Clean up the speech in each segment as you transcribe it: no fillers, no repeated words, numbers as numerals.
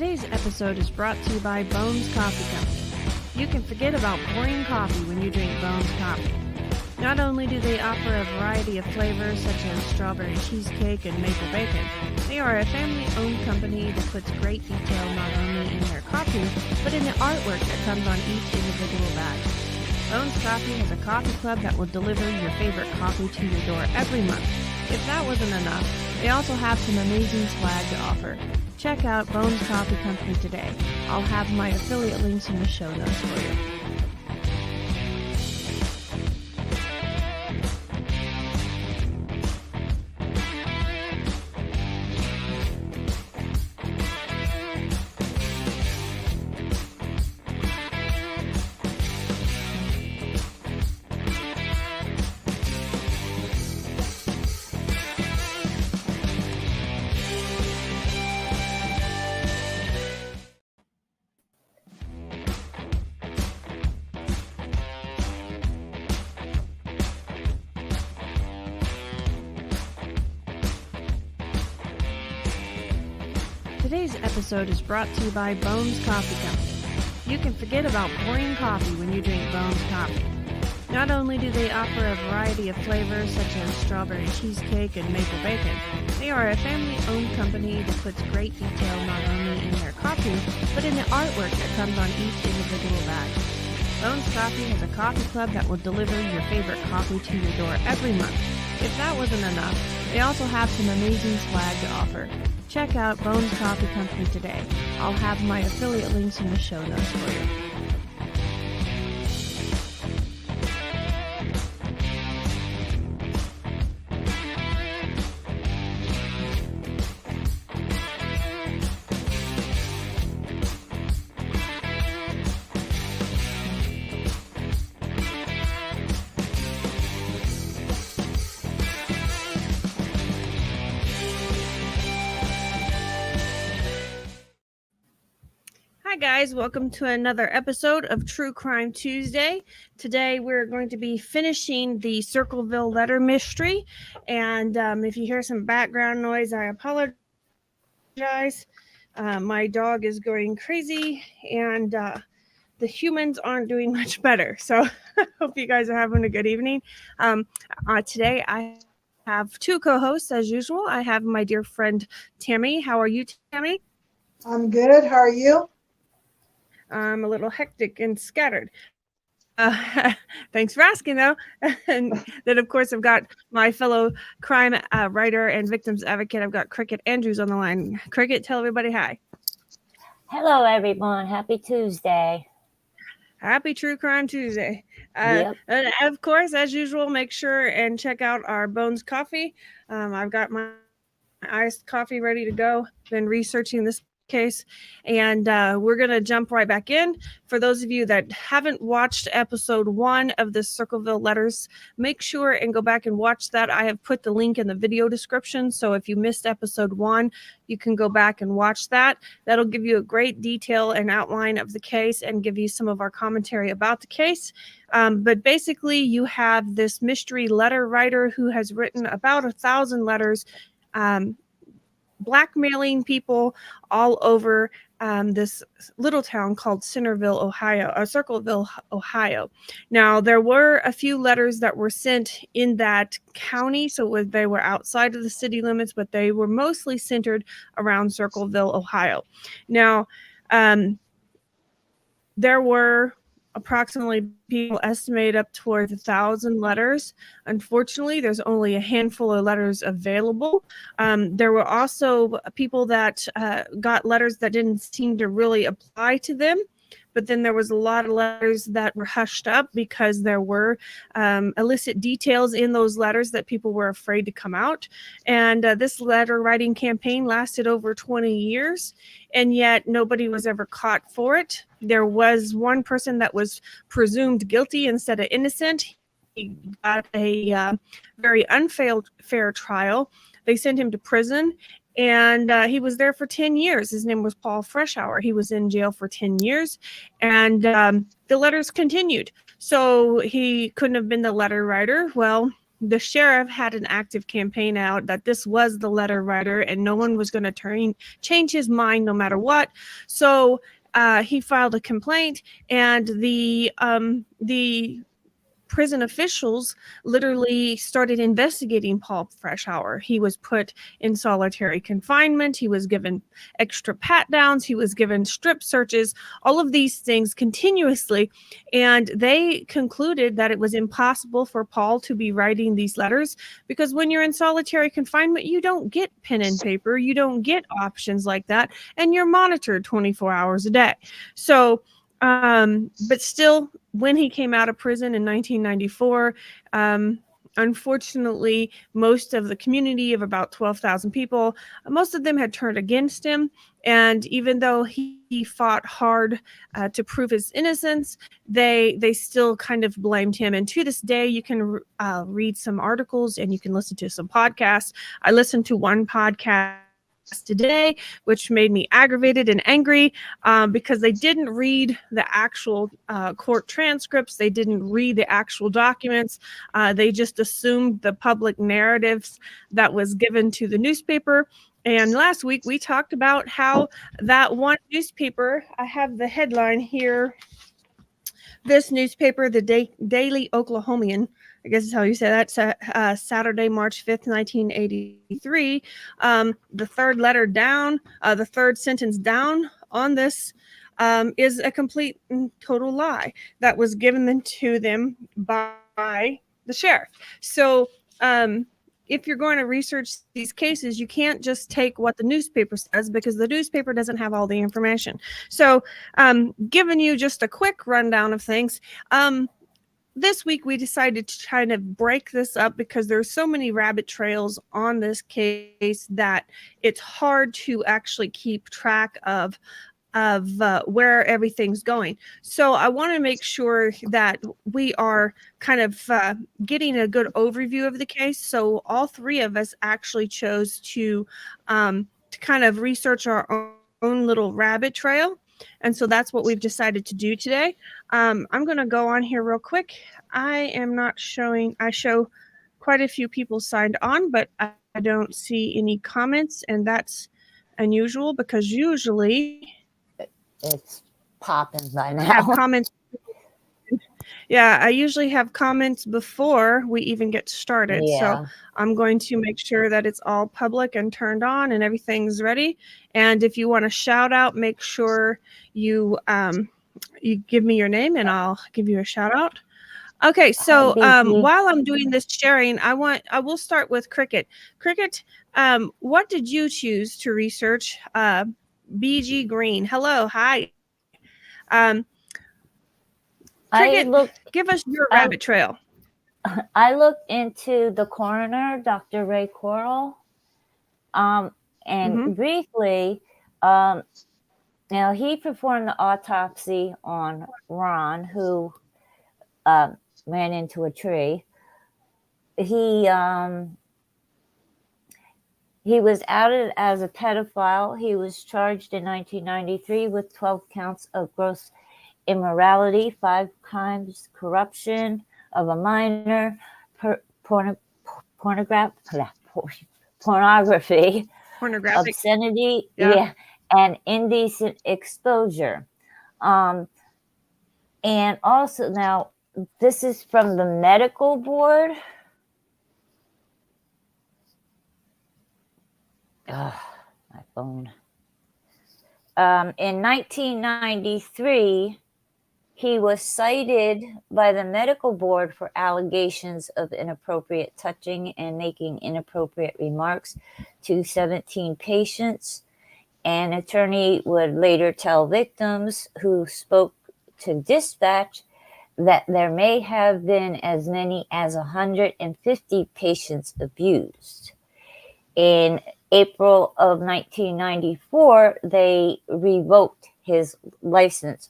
Today's episode is brought to you by Bones Coffee Company. You can forget about boring coffee when you drink Bones Coffee. Not only do they offer a variety of flavors such as strawberry cheesecake and maple bacon, they are a family-owned company that puts great detail not only in their coffee, but in the artwork that comes on each individual batch. Bones Coffee has a coffee club that will deliver your favorite coffee to your door every month. If that wasn't enough, they also have some amazing swag to offer. Check out Bones Coffee Company today. I'll have my affiliate links in the show notes for you. Today's episode is brought to you by Bones Coffee Company. You can forget about boring coffee when you drink Bones Coffee. Not only do they offer a variety of flavors such as strawberry cheesecake and maple bacon, they are a family-owned company that puts great detail not only in their coffee, but in the artwork that comes on each individual batch. Bones Coffee has a coffee club that will deliver your favorite coffee to your door every month. If that wasn't enough, they also have some amazing swag to offer. Check out Bones Coffee Company today. I'll have my affiliate links in the show notes for you. Hi guys, welcome to another episode of True Crime Tuesday. Today we're going to be finishing the Circleville Letter mystery, and if you hear some background noise, I apologize. My dog is going crazy, and the humans aren't doing much better, so I hope you guys are having a good evening. Today I have two co-hosts as usual. I have my dear friend Tammy. How are you, Tammy? I'm good. How are you? I'm a little hectic and scattered. Thanks for asking, though. And then, of course, I've got my fellow crime writer and victims advocate. I've got Cricket Andrews on the line. Cricket, tell everybody hi. Hello, everyone. Happy Tuesday. Happy True Crime Tuesday. Yep. And of course, as usual, make sure and check out our Bones Coffee. I've got my iced coffee ready to go. Been researching this case, and we're gonna jump right back in. For those of you that haven't watched episode 1 of the Circleville Letters, make sure and go back and watch that. I have put the link in the video description, so if you missed episode 1, you can go back and watch that. That'll give you a great detail and outline of the case and give you some of our commentary about the case. But basically, you have this mystery letter writer who has written about 1,000 letters, blackmailing people all over this little town called Circleville, Ohio. Now, there were a few letters that were sent in that county, so they were outside of the city limits, but they were mostly centered around Circleville, Ohio. Now, there were approximately, people estimate, up towards 1,000 letters. Unfortunately, there's only a handful of letters available. There were also people that got letters that didn't seem to really apply to them. But then there was a lot of letters that were hushed up because there were illicit details in those letters that people were afraid to come out. And this letter writing campaign lasted over 20 years, and yet nobody was ever caught for it. There was one person that was presumed guilty instead of innocent. He got a very unfair trial. They sent him to prison. And he was there for 10 years. His name was Paul Freshour. He was in jail for 10 years. And the letters continued. So he couldn't have been the letter writer. Well, the sheriff had an active campaign out that this was the letter writer and no one was going to change his mind no matter what. So he filed a complaint, and the prison officials literally started investigating Paul Freshour. He was put in solitary confinement. He was given extra pat downs. He was given strip searches, all of these things continuously. And they concluded that it was impossible for Paul to be writing these letters, because when you're in solitary confinement, you don't get pen and paper. You don't get options like that. And you're monitored 24 hours a day. So, but still, when he came out of prison in 1994, unfortunately, most of the community of about 12,000 people, most of them had turned against him. And even though he fought hard to prove his innocence, they still kind of blamed him. And to this day, you can read some articles and you can listen to some podcasts. I listened to one podcast today, which made me aggravated and angry because they didn't read the actual court transcripts. They didn't read the actual documents. They just assumed the public narratives that was given to the newspaper. And last week we talked about how that one newspaper, I have the headline here, this newspaper, the Daily Oklahomian, I guess is how you say that, Saturday, March 5th, 1983. The third letter down, the third sentence down on this is a complete and total lie that was given to them by the sheriff. So if you're going to research these cases, you can't just take what the newspaper says, because the newspaper doesn't have all the information. So giving you just a quick rundown of things, this week we decided to kind of break this up because there's so many rabbit trails on this case that it's hard to actually keep track of where everything's going. So I want to make sure that we are kind of getting a good overview of the case. So all three of us actually chose to kind of research our own little rabbit trail. And so that's what we've decided to do today. I'm going to go on here real quick. I am not showing, I show quite a few people signed on, but I don't see any comments, and that's unusual because usually It's popping by I have now. comments. Yeah, I usually have comments before we even get started. So Yeah. I'm going to make sure that it's all public and turned on and everything's ready. And if you want to shout out, make sure you you give me your name and I'll give you a shout out. Okay, so while I'm doing this sharing, I will start with Cricket. Cricket, what did you choose to research? BG Green. Hello, hi. Cricket, give us your rabbit trail. I looked into the coroner, Dr. Ray Coral, and briefly, now he performed the autopsy on Ron, who ran into a tree. He was outed as a pedophile. He was charged in 1993 with 12 counts of gross immorality, 5 crimes, corruption of a minor, pornography, obscenity, and indecent exposure. And also, now this is from the medical board. My phone. In 1993, he was cited by the medical board for allegations of inappropriate touching and making inappropriate remarks to 17 patients. An attorney would later tell victims who spoke to dispatch that there may have been as many as 150 patients abused. In April of 1994, they revoked his license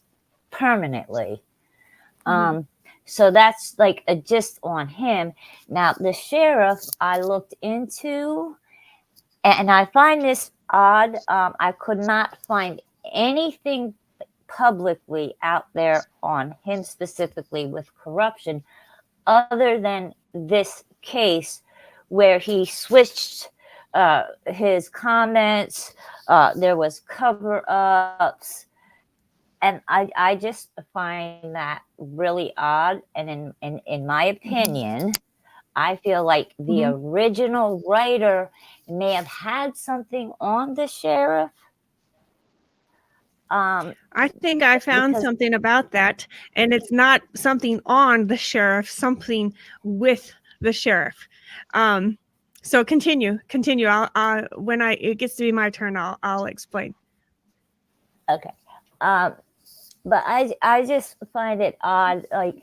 permanently. So that's like a gist on him. Now, the sheriff I looked into, and I find this odd. I could not find anything publicly out there on him specifically with corruption other than this case where he switched his comments. There was cover-ups. And I just find that really odd. And in my opinion, I feel like the original writer may have had something on the sheriff. I think I found Because- something about that, and it's not something on the sheriff, something with the sheriff. So continue. I'll when it gets to be my turn, I'll explain. Okay. But I just find it odd. Like,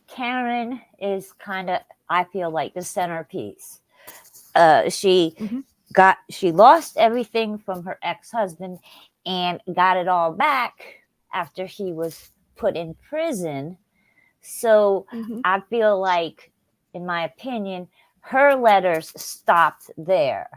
Karen is kind of, I feel like, the centerpiece. She lost everything from her ex-husband and got it all back after he was put in prison. So I feel like, in my opinion, her letters stopped there.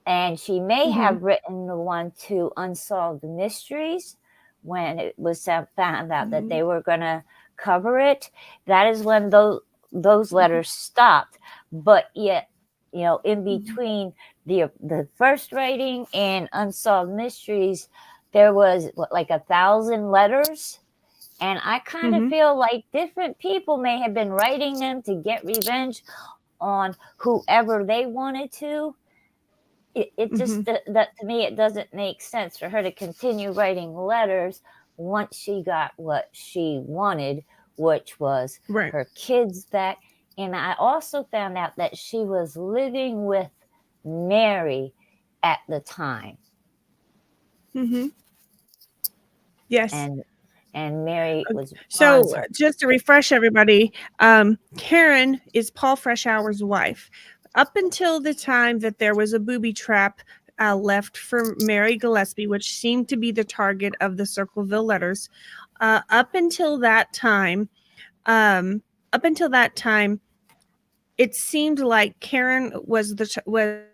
And she may have written the one to Unsolved Mysteries when it was found out that they were going to cover it. That is when those letters stopped. But yet, in between the first writing and Unsolved Mysteries, there was like 1,000 letters. And I kind of feel like different people may have been writing them to get revenge on whoever they wanted to. It just, that to me, it doesn't make sense for her to continue writing letters once she got what she wanted, which was her kids back. And I also found out that she was living with Mary at the time. Yes. And Mary was so just to refresh everybody, Karen is Paul Freshour's wife. Up until the time that there was a booby trap left for Mary Gillespie, which seemed to be the target of the Circleville Letters, up until that time, it seemed like Karen was the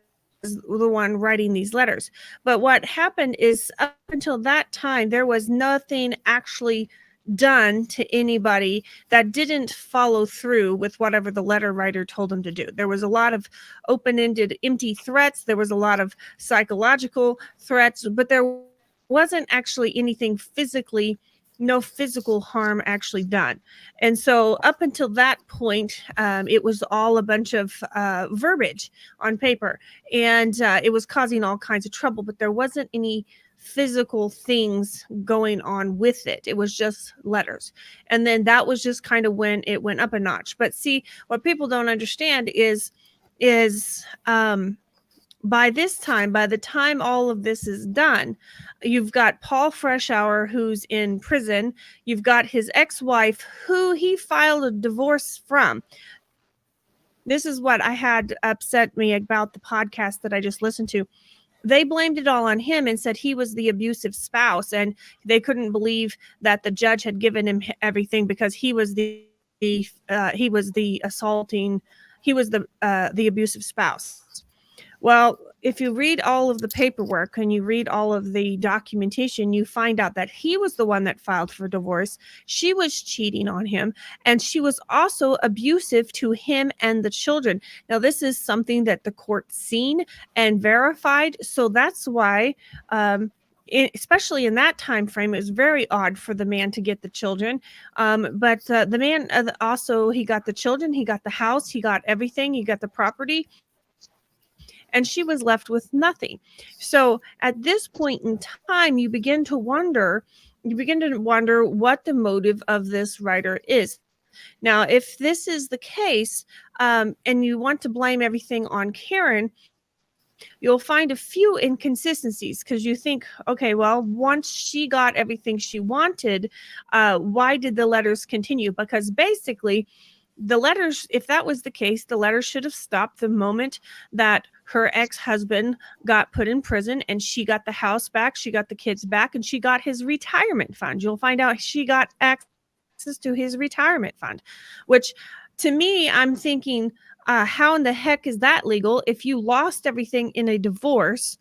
one writing these letters. But what happened is, up until that time, there was nothing actually done to anybody that didn't follow through with whatever the letter writer told them to do. There was a lot of open-ended, empty threats. There was a lot of psychological threats, but there wasn't actually anything physically, no physical harm actually done. And so up until that point, it was all a bunch of verbiage on paper, and it was causing all kinds of trouble, but there wasn't any physical things going on with it. It was just letters. And then that was just kind of when it went up a notch. But see, what people don't understand is by the time all of this is done, you've got Paul Freshour, who's in prison. You've got his ex-wife, who he filed a divorce from. This is what I had upset me about the podcast that I just listened to. They blamed it all on him and said he was the abusive spouse, and they couldn't believe that the judge had given him everything because he was the abusive spouse. Well, if you read all of the paperwork and you read all of the documentation, you find out that he was the one that filed for divorce. She was cheating on him, and she was also abusive to him and the children. Now, this is something that the court seen and verified. So that's why, especially in that time frame, it was very odd for the man to get the children. But the man also, he got the children, he got the house, he got everything, he got the property. And she was left with nothing. So at this point in time, you begin to wonder what the motive of this writer is. Now, if this is the case, and you want to blame everything on Karen, you'll find a few inconsistencies, because you think, okay, well, once she got everything she wanted, why did the letters continue? Because basically, the letters, if that was the case, the letters should have stopped the moment that her ex-husband got put in prison, and she got the house back, she got the kids back, and she got his retirement fund. You'll find out she got access to his retirement fund, which to me, I'm thinking, how in the heck is that legal? If you lost everything in a divorce,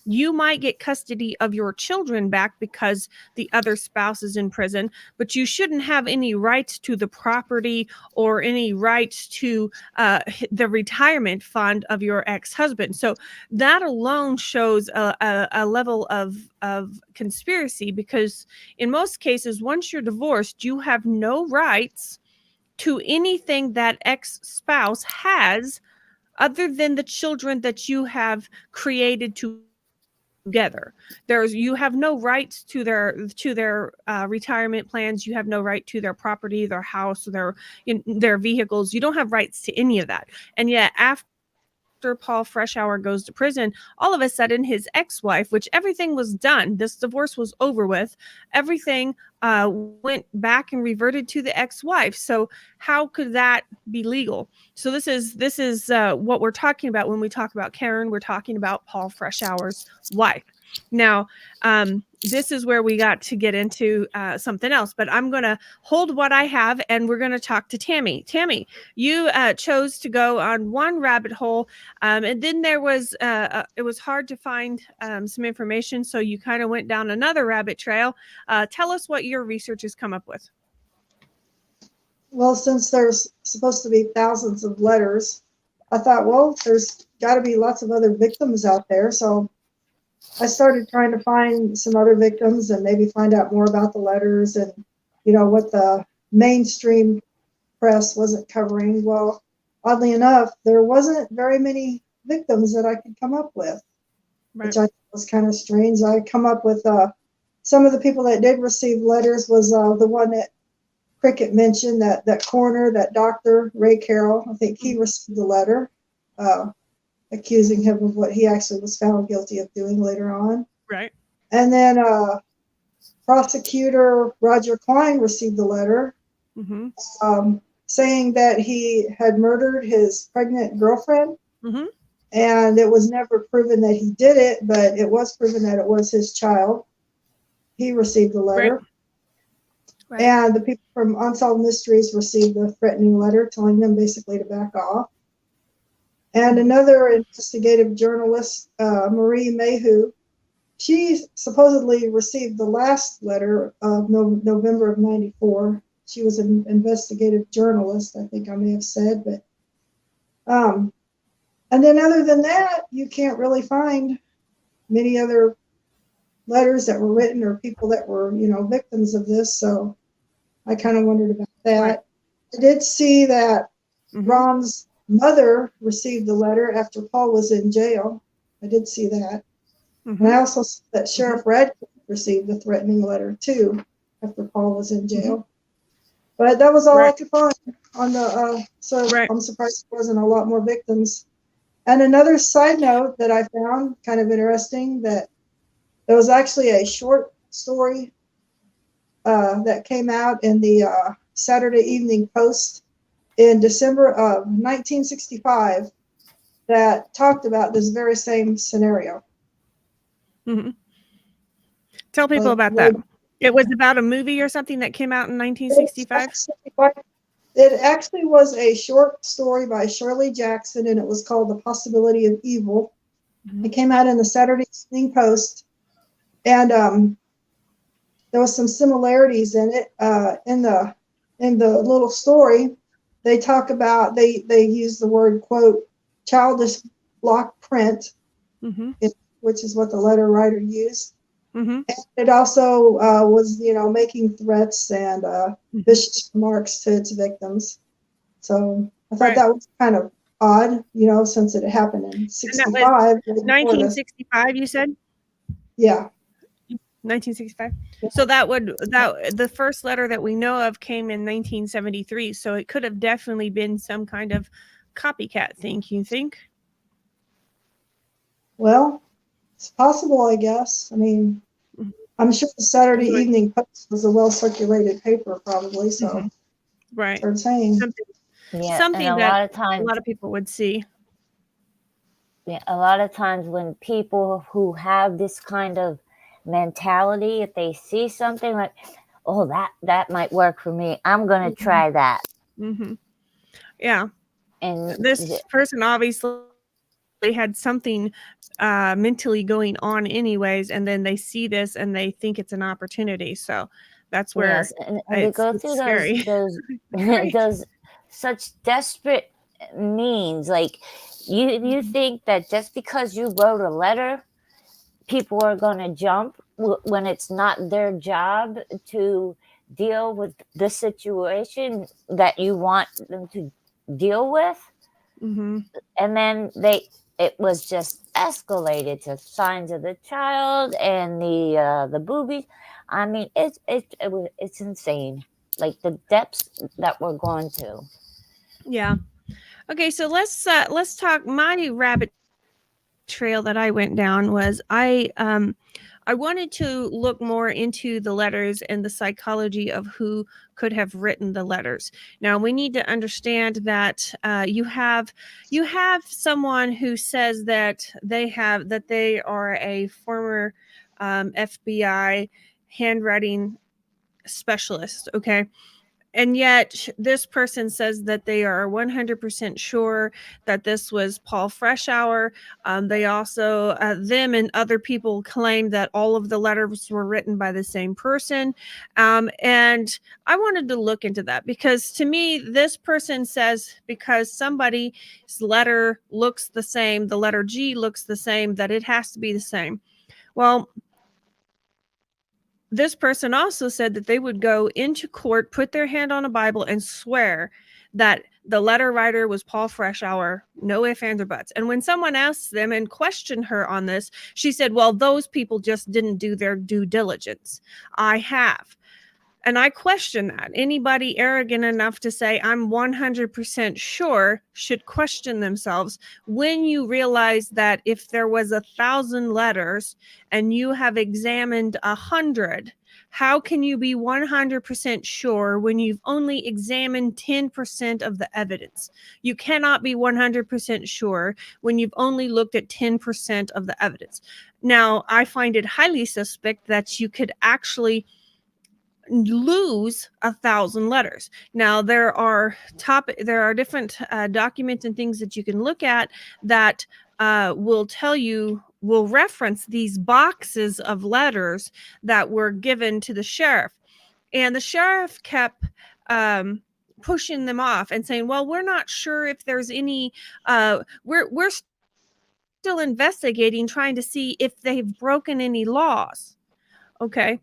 You might get custody of your children back because the other spouse is in prison, but you shouldn't have any rights to the property or any rights to the retirement fund of your ex-husband. So that alone shows a level of conspiracy, because in most cases, once you're divorced, you have no rights to anything that ex-spouse has other than the children that you have created together. You have no rights to their retirement plans. You have no right to their property, their house, their vehicles. You don't have rights to any of that. And yet after Paul Freshour goes to prison, all of a sudden his ex-wife, which everything was done, this divorce was over with, everything went back and reverted to the ex-wife. So how could that be legal? So this is what we're talking about when we talk about Karen. We're talking about Paul Freshour's wife. Now, this is where we got to get into something else, but I'm going to hold what I have and we're going to talk to Tammy. Tammy, you chose to go on one rabbit hole, and then there was, it was hard to find some information, so you kind of went down another rabbit trail. Tell us what your research has come up with. Well, since there's supposed to be thousands of letters, I thought, well, there's got to be lots of other victims out there. So I started trying to find some other victims and maybe find out more about the letters and, what the mainstream press wasn't covering. Well, oddly enough, there wasn't very many victims that I could come up with, Right. which I thought was kind of strange. I come up with some of the people that did receive letters was the one that Cricket mentioned, that coroner, that Dr. Ray Carroll. I think he received a letter accusing him of what he actually was found guilty of doing later on. Right. And then prosecutor Roger Klein received a letter saying that he had murdered his pregnant girlfriend. And it was never proven that he did it, but it was proven that it was his child. He received a letter. Right. And the people from Unsolved Mysteries received a threatening letter telling them basically to back off. And another investigative journalist, Marie Mayhew, she supposedly received the last letter of November of '94. She was an investigative journalist, I think I may have said. But and then other than that, you can't really find many other letters that were written or people that were, victims of this. So I kind of wondered about that. Right. I did see that Ron's mother received the letter after Paul was in jail. I did see that. And I also saw that Sheriff Radcliffe received a threatening letter too after Paul was in jail. But that was all I could find on the, I'm surprised there wasn't a lot more victims. And another side note that I found kind of interesting, that there was actually a short story that came out in the Saturday Evening Post in December of 1965 that talked about this very same scenario. Tell people about that. It was about a movie or something that came out in 1965? It actually was a short story by Shirley Jackson, and it was called The Possibility of Evil. It came out in the Saturday Evening Post, and there was some similarities in it. In the little story, they talk about, they use the word, quote, childish block print, which is what the letter writer used. And it also was, making threats and vicious remarks to its victims. So I thought that was kind of odd, since it happened in 65. 1965, you said? Yeah. 1965. So the first letter that we know of came in 1973. So it could have definitely been some kind of copycat thing, you think? Well, it's possible, I guess. I mean, I'm sure the Saturday Evening Post was a well-circulated paper, probably. So, start saying something that a lot of people would see. Yeah, a lot of times when people who have this kind of mentality, if they see something like, oh, that might work for me, I'm going to try that. Yeah. And this person obviously had something mentally going on anyways, and then they see this and they think it's an opportunity. So that's where Yes, and they go through scary. those Right. those such desperate means. Like you think that just because you wrote a letter, people are going to jump when it's not their job to deal with the situation that you want them to deal with. Mm-hmm. And then it was just escalated to signs of the child and the boobies. I mean, it's insane, like the depths that we're going to. Yeah. Okay, so let's talk. My rabbit trail that I went down was I wanted to look more into the letters and the psychology of who could have written the letters. Now we need to understand that you have someone who says that they are a former FBI handwriting specialist. Okay. And yet this person says that they are 100% sure that this was Paul Freshour. They also, them and other people claim that all of the letters were written by the same person. And I wanted to look into that because to me, this person says because somebody's letter looks the same, the letter G looks the same, that it has to be the same. Well, this person also said that they would go into court, put their hand on a Bible, and swear that the letter writer was Paul Freshour, no ifs, ands, or buts. And when someone asked them and questioned her on this, she said, well, those people just didn't do their due diligence. I have. And I question that. Anybody arrogant enough to say, I'm 100% sure, should question themselves when you realize that if there was 1,000 letters and you have examined 100, how can you be 100% sure when you've only examined 10% of the evidence? You cannot be 100% sure when you've only looked at 10% of the evidence. Now, I find it highly suspect that you could actually lose 1,000 letters. Now there are different documents and things that you can look at that will reference these boxes of letters that were given to the sheriff, and the sheriff kept pushing them off and saying, well, we're not sure if there's any we're still investigating, trying to see if they've broken any laws. Okay.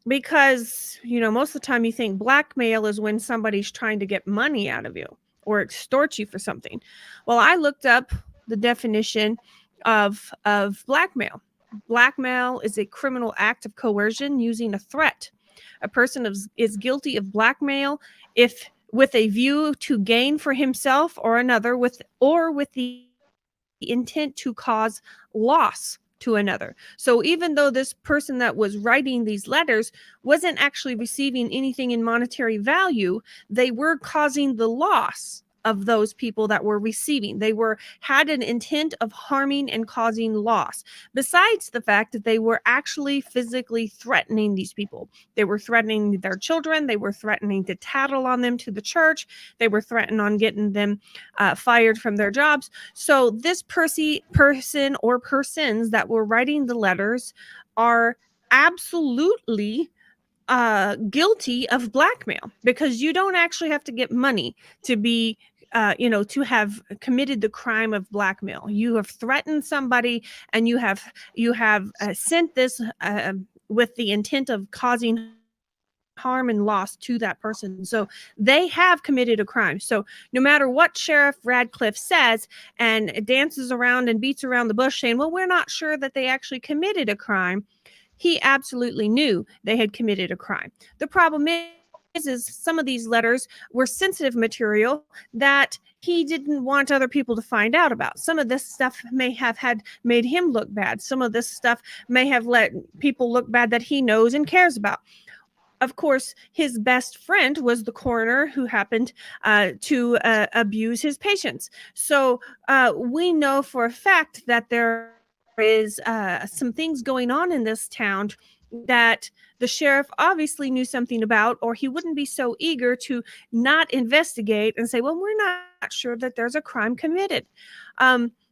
Because, most of the time you think blackmail is when somebody's trying to get money out of you or extort you for something. Well, I looked up the definition of blackmail. Blackmail is a criminal act of coercion using a threat. A person is guilty of blackmail if with a view to gain for himself or another with the intent to cause loss to another. So even though this person that was writing these letters wasn't actually receiving anything in monetary value, they were causing the loss of those people that were receiving. They had an intent of harming and causing loss. Besides the fact that they were actually physically threatening these people. They were threatening their children. They were threatening to tattle on them to the church. They were threatening on getting them fired from their jobs. So this person or persons that were writing the letters are absolutely guilty of blackmail, because you don't actually have to get money to be to have committed the crime of blackmail. You have threatened somebody and you have sent this with the intent of causing harm and loss to that person. So they have committed a crime. So no matter what Sheriff Radcliffe says and dances around and beats around the bush saying, well, we're not sure that they actually committed a crime, he absolutely knew they had committed a crime. The problem is some of these letters were sensitive material that he didn't want other people to find out about. Some of this stuff may have made him look bad. Some of this stuff may have let people look bad that he knows and cares about. Of course, his best friend was the coroner who happened to abuse his patients. So we know for a fact that there is some things going on in this town that the sheriff obviously knew something about, or he wouldn't be so eager to not investigate and say, well, we're not sure that there's a crime committed.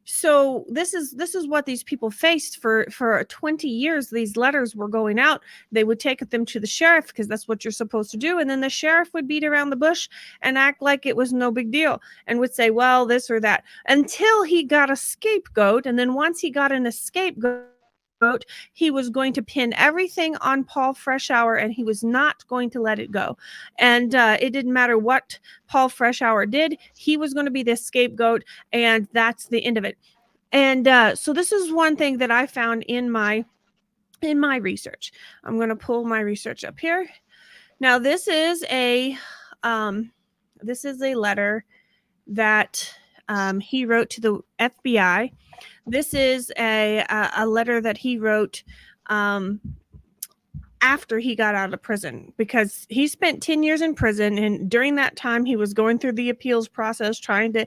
So this is what these people faced for 20 years. These letters were going out. They would take them to the sheriff because that's what you're supposed to do, and then the sheriff would beat around the bush and act like it was no big deal and would say, well, this or that, until he got a scapegoat. And then once he got an scapegoat, he was going to pin everything on Paul Freshour, and he was not going to let it go. And it didn't matter what Paul Freshour did, he was going to be the scapegoat, and that's the end of it. And so this is one thing that I found in my research. I'm going to pull my research up here. Now this is a letter that he wrote to the FBI. This is a letter that he wrote after he got out of prison, because he spent 10 years in prison, and during that time he was going through the appeals process, trying to,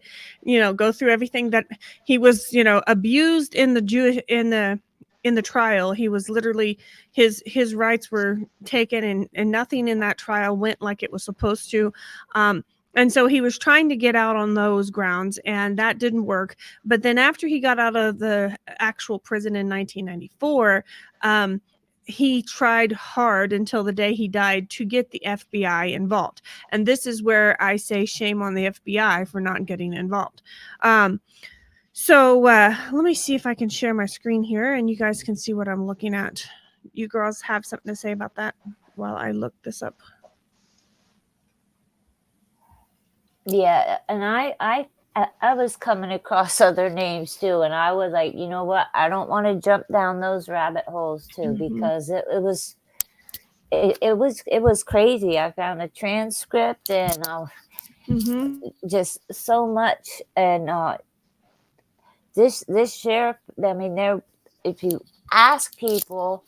go through everything that he was, abused in the trial. He was literally, his rights were taken, and nothing in that trial went like it was supposed to. And so he was trying to get out on those grounds, and that didn't work. But then after he got out of the actual prison in 1994, he tried hard until the day he died to get the FBI involved. And this is where I say shame on the FBI for not getting involved. So let me see if I can share my screen here and you guys can see what I'm looking at. You girls have something to say about that while I look this up? Yeah, and I was coming across other names too, and I was like, you know what? I don't want to jump down those rabbit holes too, because it was crazy. I found a transcript and just so much, and this sheriff. I mean, if you ask people,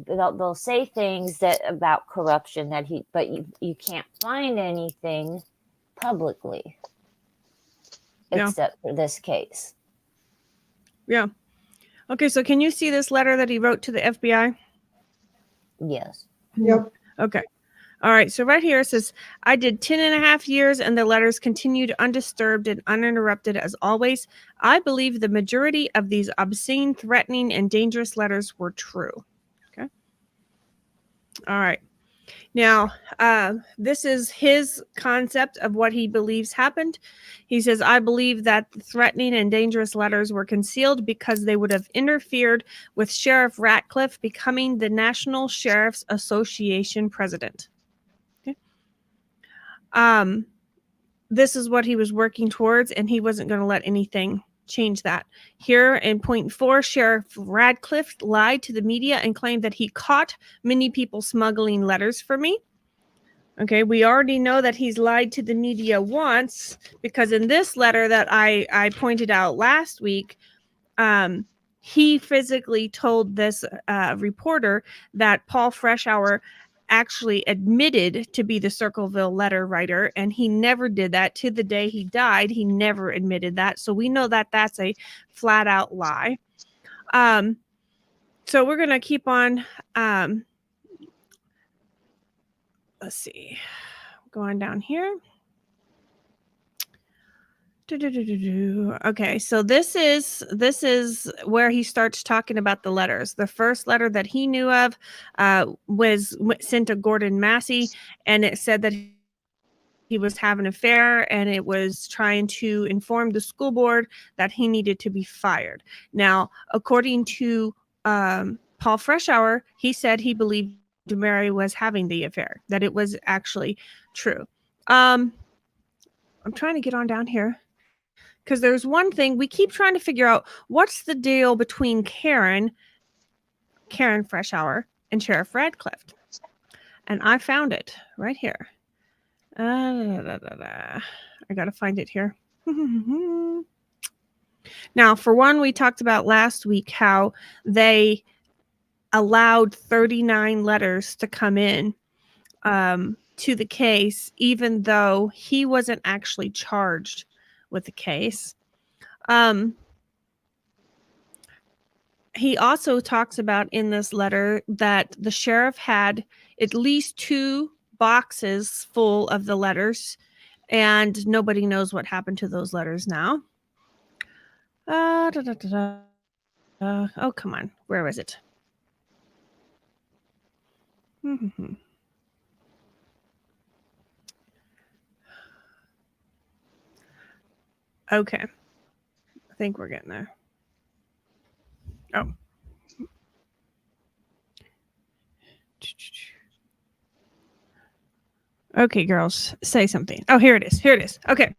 they'll say things about corruption but you can't find anything publicly. Except for this case. Yeah. Okay, so can you see this letter that he wrote to the FBI? Yes. Yep. Okay. All right. So right here it says, I did 10.5 years and the letters continued undisturbed and uninterrupted as always. I believe the majority of these obscene, threatening, and dangerous letters were true. Okay. All right. Now, this is his concept of what he believes happened. He says, I believe that the threatening and dangerous letters were concealed because they would have interfered with Sheriff Ratcliffe becoming the National Sheriff's Association president. Okay. This is what he was working towards, and he wasn't going to let anything change that. Here in point 4, Sheriff Radcliffe lied to the media and claimed that he caught many people smuggling letters for me. Okay, we already know that he's lied to the media once, because in this letter that I pointed out last week, he physically told this reporter that Paul Freshour actually admitted to be the Circleville letter writer, and he never did that. To the day he died, he never admitted that. So we know that that's a flat out lie. So we're going to keep on, let's see, going down here. Okay, so this is where he starts talking about the letters. The first letter that he knew of was sent to Gordon Massey, and it said that he was having an affair, and it was trying to inform the school board that he needed to be fired. Now, according to Paul Freshour, he said he believed Mary was having the affair, that it was actually true. I'm trying to get on down here, because there's one thing we keep trying to figure out. What's the deal between Karen Freshour and Sheriff Radcliffe? And I found it right here. I gotta find it here. Now, for one, we talked about last week how they allowed 39 letters to come in to the case, even though he wasn't actually charged with the case. He also talks about in this letter that the sheriff had at least 2 boxes full of the letters, and nobody knows what happened to those letters now. Da, da, da, da. Oh, come on. Where was it? Okay. I think we're getting there. Oh. Okay, girls, say something. Oh, here it is. Here it is. Okay.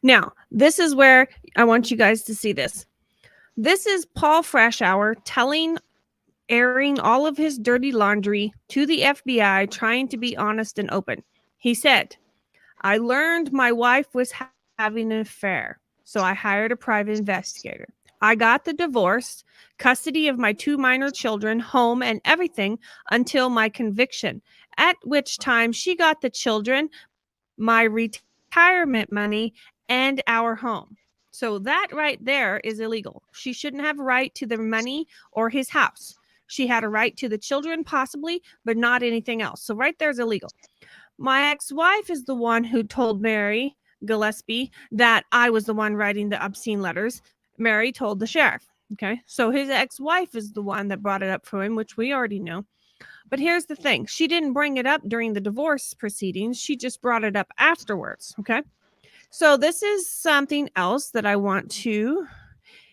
Now, this is where I want you guys to see this. This is Paul Freshour airing all of his dirty laundry to the FBI, trying to be honest and open. He said, I learned my wife was having an affair, so I hired a private investigator. I got the divorce, custody of my 2 minor children, home, and everything until my conviction, at which time she got the children, my retirement money, and our home. So that right there is illegal. She shouldn't have a right to the money or his house. She had a right to the children, possibly, but not anything else. So right there is illegal. My ex-wife is the one who told Mary Gillespie that I was the one writing the obscene letters. Mary told the sheriff. Okay, so his ex-wife is the one that brought it up for him, which we already know. But here's the thing. She didn't bring it up during the divorce proceedings. She just brought it up afterwards. Okay, so this is something else that I want to...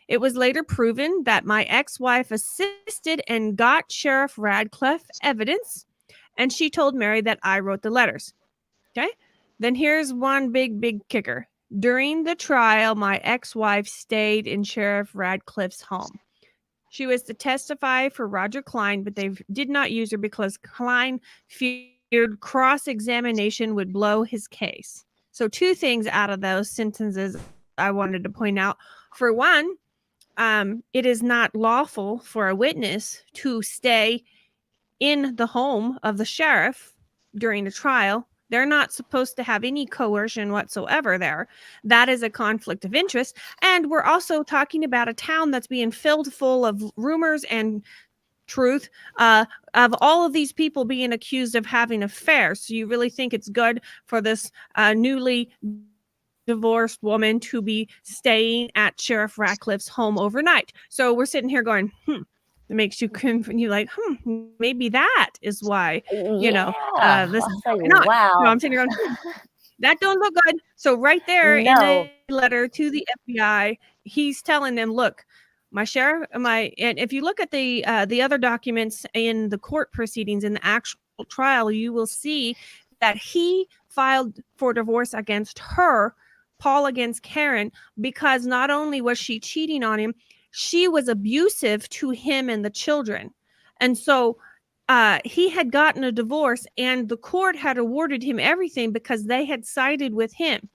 It was later proven that my ex-wife assisted and got Sheriff Radcliffe evidence, and she told Mary that I wrote the letters. Okay? Then here's one big kicker. During the trial, my ex-wife stayed in Sheriff Radcliffe's home. She was to testify for Roger Klein, but they did not use her because Klein feared cross-examination would blow his case. So 2 things out of those sentences I wanted to point out. For one, it is not lawful for a witness to stay in the home of the sheriff during the trial. They're not supposed to have any coercion whatsoever there. That is a conflict of interest. And we're also talking about a town that's being filled full of rumors and truth of all of these people being accused of having affairs. So you really think it's good for this newly divorced woman to be staying at Sheriff Radcliffe's home overnight? So we're sitting here going, it makes you like, maybe that is why, this is going on. Wow. So I'm sitting here going, that don't look good. So right there in the letter to the FBI, he's telling them, look, my sheriff, and if you look at the other documents in the court proceedings in the actual trial, you will see that he filed for divorce against her, Paul against Karen, because not only was she cheating on him, she was abusive to him and the children. And so he had gotten a divorce and the court had awarded him everything because they had sided with him.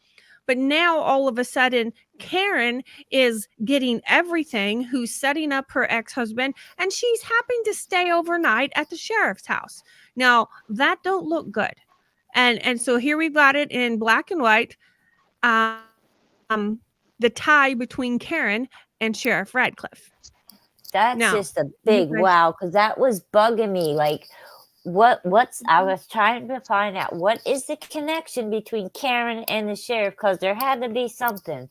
But now all of a sudden, Karen is getting everything, who's setting up her ex-husband, and she's having to stay overnight at the sheriff's house. Now, that don't look good. And so here we've got it in black and white, the tie between Karen and Sheriff Radcliffe. That's just a big wow, because that was bugging me. Like, I was trying to find out what is the connection between Karen and the sheriff, because there had to be something.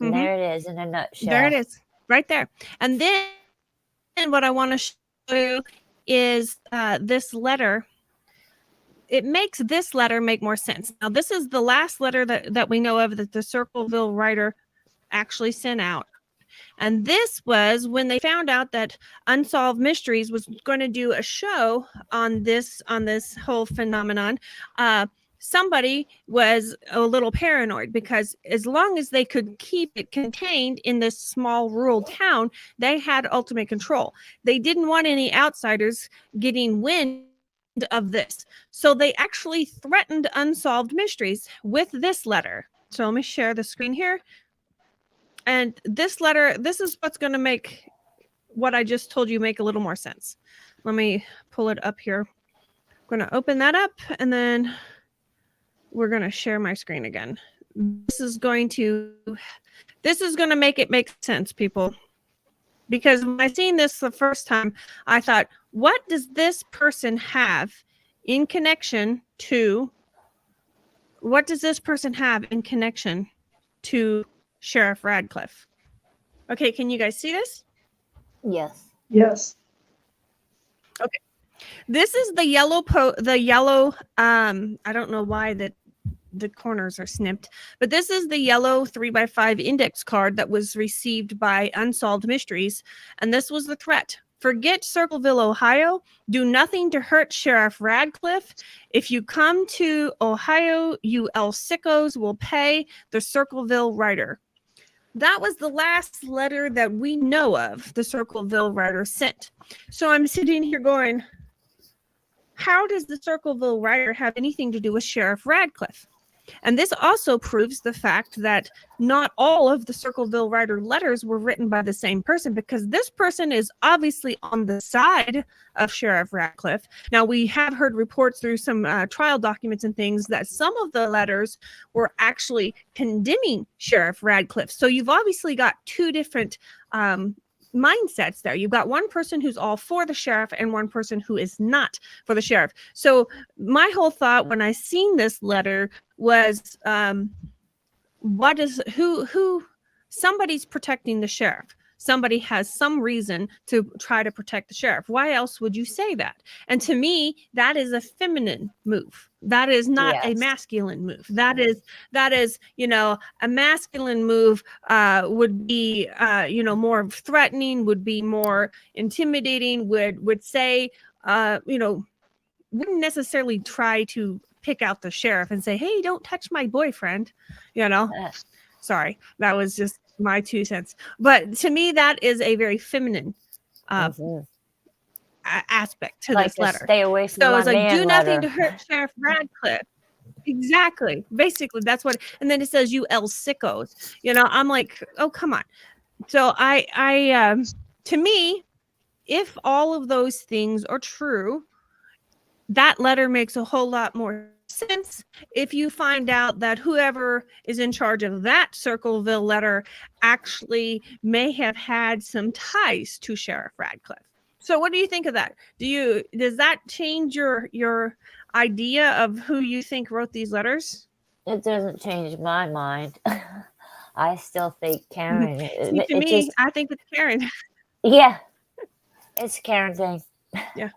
And there it is in a nutshell. There it is, right there. And then what I want to show you is this letter. It makes this letter make more sense. Now, this is the last letter that we know of that the Circleville writer actually sent out. And this was when they found out that Unsolved Mysteries was going to do a show on this whole phenomenon. Somebody was a little paranoid because as long as they could keep it contained in this small rural town, they had ultimate control. They didn't want any outsiders getting wind of this. So they actually threatened Unsolved Mysteries with this letter. So let me share the screen here. And this letter, this is what's going to make what I just told you make a little more sense. Let me pull it up here. I'm going to open that up and then we're going to share my screen again. This is going to make it make sense, people. Because when I seen this the first time, I thought, what does this person have in connection to Sheriff Radcliffe. Okay, can you guys see this? Yes. Yes. This is the yellow I don't know why the corners are snipped, but this is the yellow 3x5 index card that was received by Unsolved Mysteries, and this was the threat. Forget Circleville, Ohio. Do nothing to hurt Sheriff Radcliffe. If you come to Ohio, you El Sickos will pay the Circleville writer. That was the last letter that we know of the Circleville writer sent. So I'm sitting here going, how does the Circleville writer have anything to do with Sheriff Radcliffe? And this also proves the fact that not all of the Circleville writer letters were written by the same person, because this person is obviously on the side of Sheriff Radcliffe. Now, we have heard reports through some trial documents and things that some of the letters were actually condemning Sheriff Radcliffe. So you've obviously got two different mindsets there. You've got one person who's all for the sheriff and one person who is not for the sheriff. So my whole thought when I seen this letter was, who somebody's protecting the sheriff. Somebody has some reason to try to protect the sheriff. Why else would you say that? And to me, that is a feminine move. That is not a masculine move. That is, a masculine move would be, more threatening, would be more intimidating, would say, wouldn't necessarily try to pick out the sheriff and say, hey, don't touch my boyfriend, Sorry, that was just my 2 cents. But to me, that is a very feminine aspect to this letter. Stay away from so it's like, do nothing letter. to hurt Sheriff Radcliffe. Exactly. Basically, that's what. And then it says, you El Sickos. I'm like, oh, come on. So I to me, if all of those things are true, that letter makes a whole lot more sense if you find out that whoever is in charge of that Circleville letter actually may have had some ties to Sheriff Radcliffe. So what do you think of that? Does that change your idea of who you think wrote these letters? It doesn't change my mind. I still think Karen. See, to me, I think it's Karen. Yeah, it's a Karen thing. Yeah.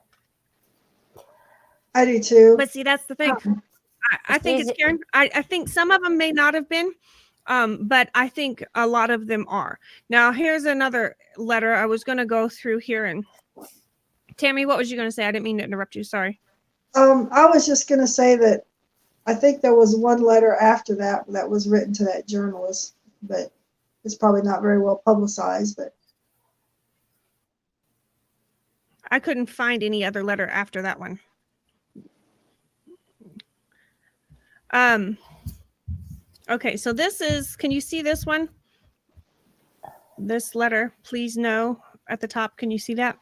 I do too. But see, that's the thing. I think it's Karen. I think some of them may not have been, but I think a lot of them are. Now, here's another letter I was going to go through here. And Tammy, what was you going to say? I didn't mean to interrupt you. Sorry. I was just going to say that I think there was one letter after that was written to that journalist, but it's probably not very well publicized. But I couldn't find any other letter after that one. Okay, so this is, can you see this one? This letter, please no, at the top. Can you see that?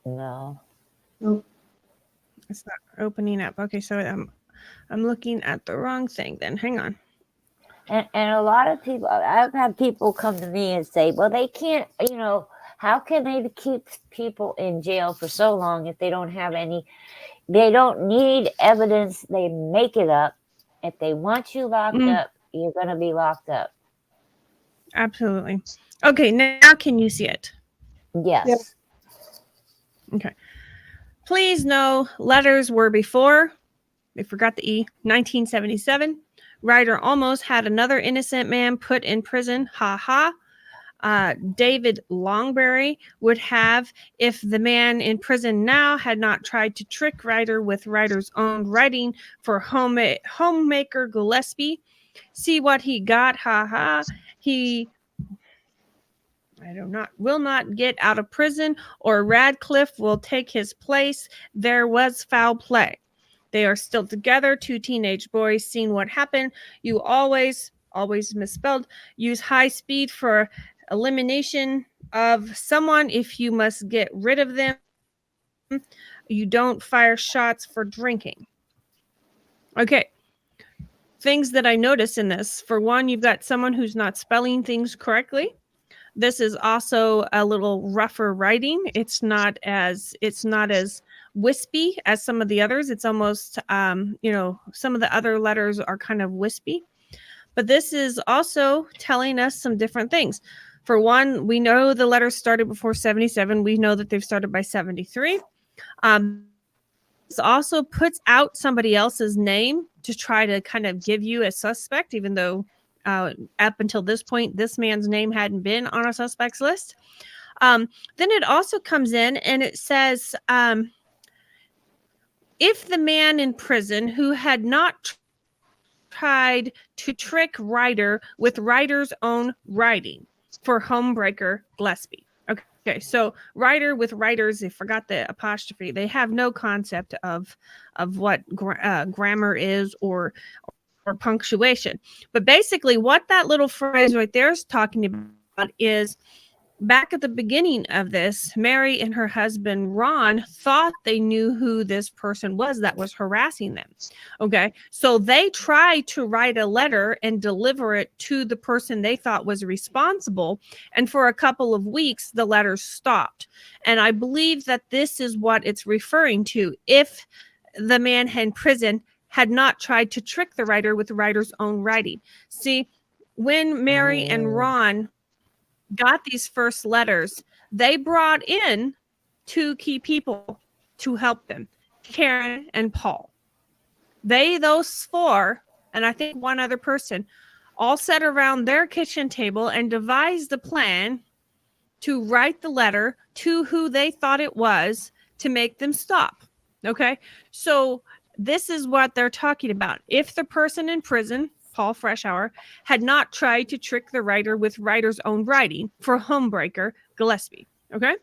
No. Nope. It's not opening up. Okay, so I'm looking at the wrong thing then. Hang on. And a lot of people, I've had people come to me and say, well, they can't, how can they keep people in jail for so long if they don't have any, they don't need evidence, they make it up. If they want you locked up, you're going to be locked up. Absolutely. Okay, now can you see it? Yes. Yep. Okay. Please know, letters were before, they forgot the E, 1977. Writer almost had another innocent man put in prison. Ha ha. David Longberry would have if the man in prison now had not tried to trick Writer with Writer's own writing for homemaker Gillespie. See what he got. Ha ha. He will not get out of prison, or Radcliffe will take his place. There was foul play. They are still together. Two teenage boys. Seen what happened. You always misspelled. Use high speed for elimination of someone if you must get rid of them. You don't fire shots for drinking. Okay. Things that I notice in this. For one, you've got someone who's not spelling things correctly. This is also a little rougher writing. It's not as wispy as some of the others. It's almost, some of the other letters are kind of wispy. But this is also telling us some different things. For one, we know the letters started before 77. We know that they've started by 73. This also puts out somebody else's name to try to kind of give you a suspect, even though up until this point, this man's name hadn't been on a suspects list. Then it also comes in and it says, if the man in prison who had not tried to trick Ryder with Ryder's own writing for homebreaker Gillespie. Okay, so Ryder with writers, they forgot the apostrophe. They have no concept of what grammar is or punctuation. But basically, what that little phrase right there is talking about is back at the beginning of this, Mary and her husband, Ron, thought they knew who this person was that was harassing them. Okay. So they tried to write a letter and deliver it to the person they thought was responsible. And for a couple of weeks, the letters stopped. And I believe that this is what it's referring to. If the man in prison had not tried to trick the writer with the writer's own writing. See, when Mary and Ron got these first letters, they brought in two key people to help them, Karen and Paul. Those four, and I think one other person, all sat around their kitchen table and devised a plan to write the letter to who they thought it was to make them stop. Okay, so this is what they're talking about. If the person in prison, Paul Freshour, had not tried to trick the writer with writer's own writing for homebreaker Gillespie. Okay?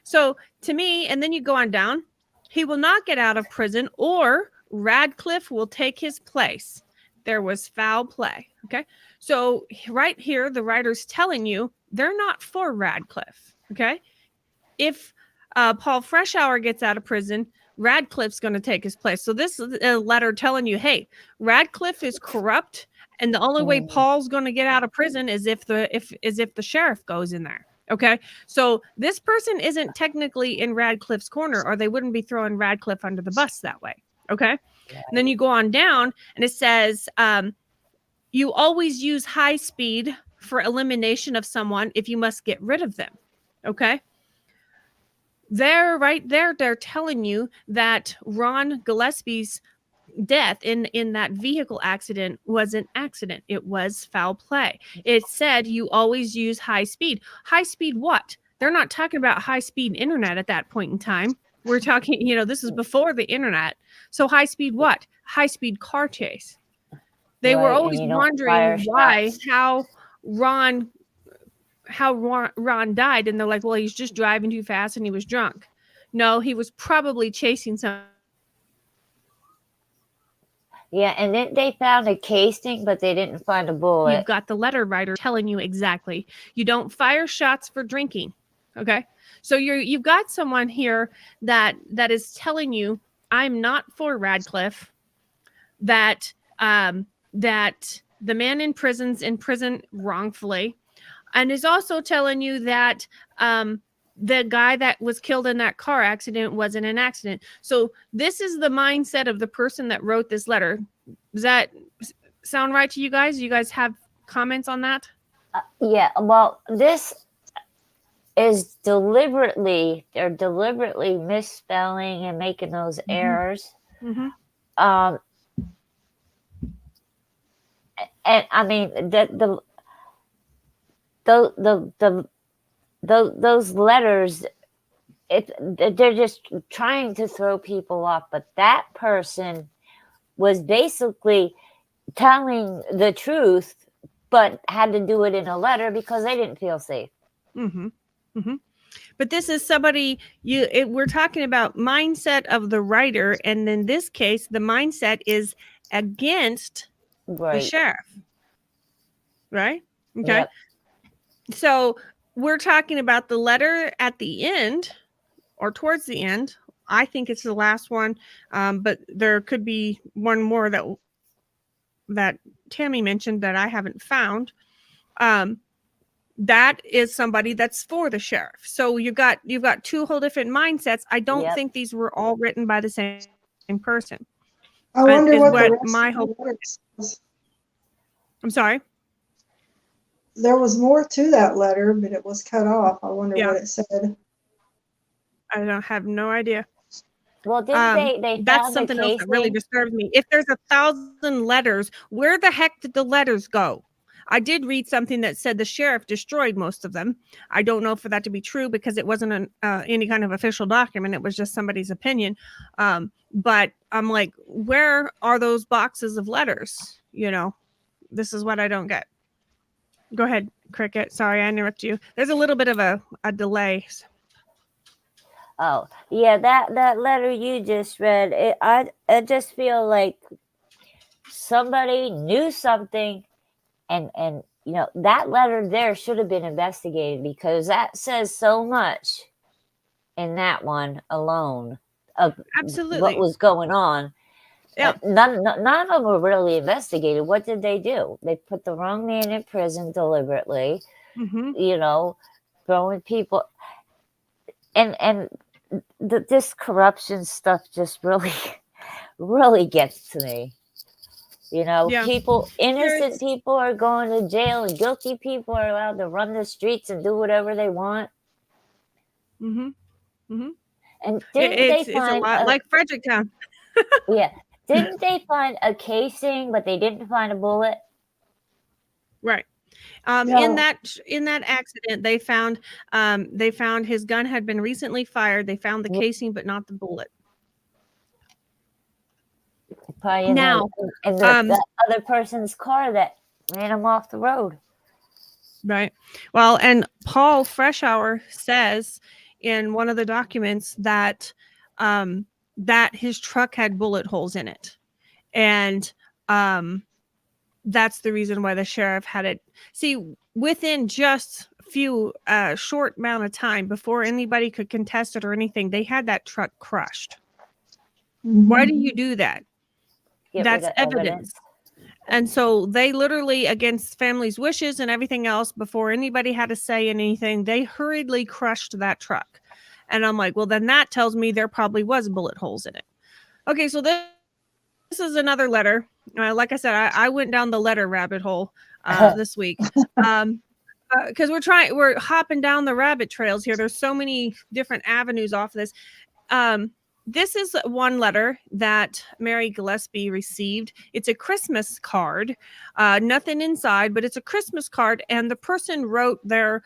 So to me, and then you go on down, he will not get out of prison or Radcliffe will take his place. There was foul play. Okay? So right here, the writer's telling you they're not for Radcliffe. Okay? If Paul Freshour gets out of prison, Radcliffe's going to take his place. So this is a letter telling you, hey, Radcliffe is corrupt, and the only way Paul's going to get out of prison is if the sheriff goes in there. Okay, so this person isn't technically in Radcliffe's corner, or they wouldn't be throwing Radcliffe under the bus that way. Okay, and then you go on down, and it says you always use high speed for elimination of someone if you must get rid of them. Okay. They're right there. They're telling you that Ron Gillespie's death in that vehicle accident was an accident. It was foul play. It said you always use high speed. High speed what? They're not talking about high speed internet at that point in time. We're talking, this is before the internet. So high speed what? High speed car chase. They were always wondering how Ron died, and they're like, well, he's just driving too fast and he was drunk. No, he was probably chasing some. Yeah, and then they found a casing, but they didn't find a bullet. You've got the letter writer telling you exactly. You don't fire shots for drinking. Okay, so you've got someone here that is telling you, I'm not for Radcliffe. That the man in prison's in prison wrongfully. And is also telling you that the guy that was killed in that car accident wasn't an accident. So this is the mindset of the person that wrote this letter. Does that sound right to you guys? You guys have comments on that? Yeah, well, this is they're deliberately misspelling and making those errors. Mm-hmm. And I mean, those letters, they're just trying to throw people off. But that person was basically telling the truth, but had to do it in a letter because they didn't feel safe. Mm-hmm. Mm-hmm. But this is somebody we're talking about mindset of the writer, and in this case, the mindset is against the sheriff. Right? Okay. Yep. So we're talking about the letter at the end or towards the end. I think it's the last one, but there could be one more that Tammy mentioned that I haven't found. That is somebody that's for the sheriff. So you've got two whole different mindsets. I don't think these were all written by the same person. I wonder what my hope is. I'm sorry. There was more to that letter, but it was cut off. I wonder Yeah. what it said. I don't have no idea. Well, didn't they That's found the something else that really casing? disturbs me. If there's 1,000 letters, where the heck did the letters go? I did read something that said the sheriff destroyed most of them. I don't know for that to be true because it wasn't any kind of official document. It was just somebody's opinion. But I'm like, where are those boxes of letters? You know, this is what I don't get. Go ahead, Cricket. Sorry, I interrupted you. There's a little bit of a delay. Oh, yeah, that letter you just read, I just feel like somebody knew something, and you know, that letter there should have been investigated, because that says so much in that one alone of Absolutely. what was going on. Yeah. None of them were really investigated. What did they do? They put the wrong man in prison deliberately, Mm-hmm. you know, throwing people, and this corruption stuff just really gets to me. You know, Yeah. people, innocent people are going to jail, and guilty people are allowed to run the streets and do whatever they want. Mm-hmm. Mm-hmm. And didn't they It's a find lot like Fredericktown. yeah, didn't they find a casing, but they didn't find a bullet? Right. No. In that accident, they found his gun had been recently fired. They found the casing, but not the bullet. Probably in Now, that other person's car that ran him off the road. Right. Well, and Paul Freshour says in one of the documents that that his truck had bullet holes in it, and that's the reason why the sheriff had it. See, within just a few short amount of time before anybody could contest it or anything, they had that truck crushed. Mhm. Why do you do that? Get That's rid of evidence. And so they literally, against families' wishes and everything else, before anybody had to say anything, they hurriedly crushed that truck. And I'm like, well, then that tells me there probably was bullet holes in it. Okay, so this is another letter. Like I said, I went down the letter rabbit hole this week. Because we're hopping down the rabbit trails here. There's so many different avenues off this. This is one letter that Mary Gillespie received. It's a Christmas card, nothing inside, but it's a Christmas card, and the person wrote their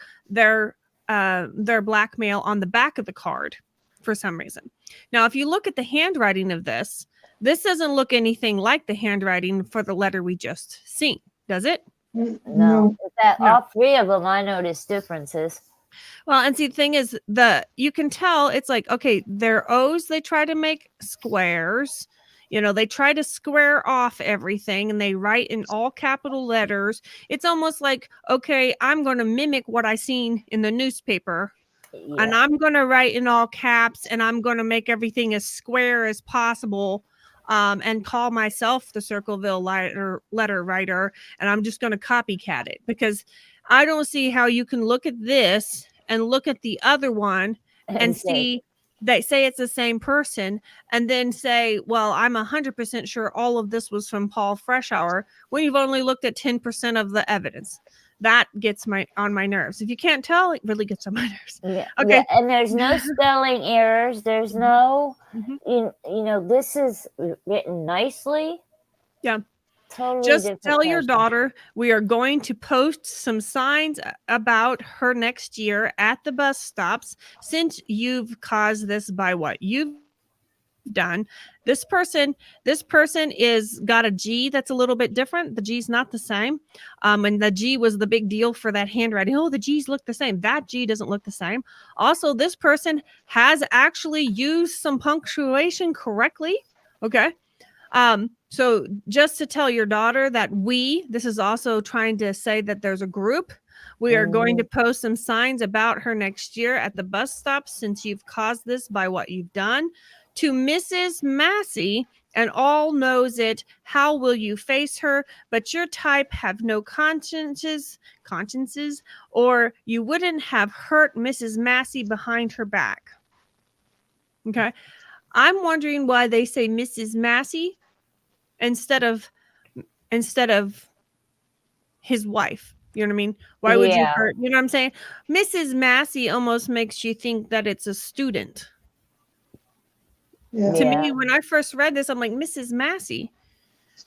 blackmail on the back of the card for some reason. Now, if you look at the handwriting of this doesn't look anything like the handwriting for the letter we just seen, does it? No. All three of them, I noticed differences. Well, and see, the thing is, you can tell it's like, okay, their O's, they try to make squares. You know, they try to square off everything, and they write in all capital letters. It's almost like, okay, I'm going to mimic what I seen in the newspaper, and I'm going to write in all caps, and I'm going to make everything as square as possible, and call myself the Circleville letter writer, and I'm just going to copycat it, because I don't see how you can look at this and look at the other one and see they say it's the same person, and then say, well, I'm 100% sure all of this was from Paul Freshour, when you've only looked at 10% of the evidence. That gets on my nerves. If you can't tell, it really gets on my nerves. Yeah, okay. Yeah, and there's no spelling errors. There's no, you know, this is written nicely. Yeah. Totally just different tell your person. daughter we are going to post some signs about her next year at the bus stops, since you've caused this by what you've done. This person is got a G that's a little bit different. The G's not the same. And the G was the big deal for that handwriting. Oh, the G's look the same. That G doesn't look the same. Also, this person has actually used some punctuation correctly. Okay. So just to tell your daughter that this is also trying to say that there's a group. We are going to post some signs about her next year at the bus stop, since you've caused this by what you've done. To Mrs. Massey, and all knows it. How will you face her? But your type have no consciences, or you wouldn't have hurt Mrs. Massey behind her back. Okay. I'm wondering why they say Mrs. Massey instead of his wife. You know what I mean? Why would you Yeah. hurt? You know what I'm saying? Mrs. Massey almost makes you think that it's a student. Yeah. To Yeah. me, when I first read this, I'm like, Mrs. Massey,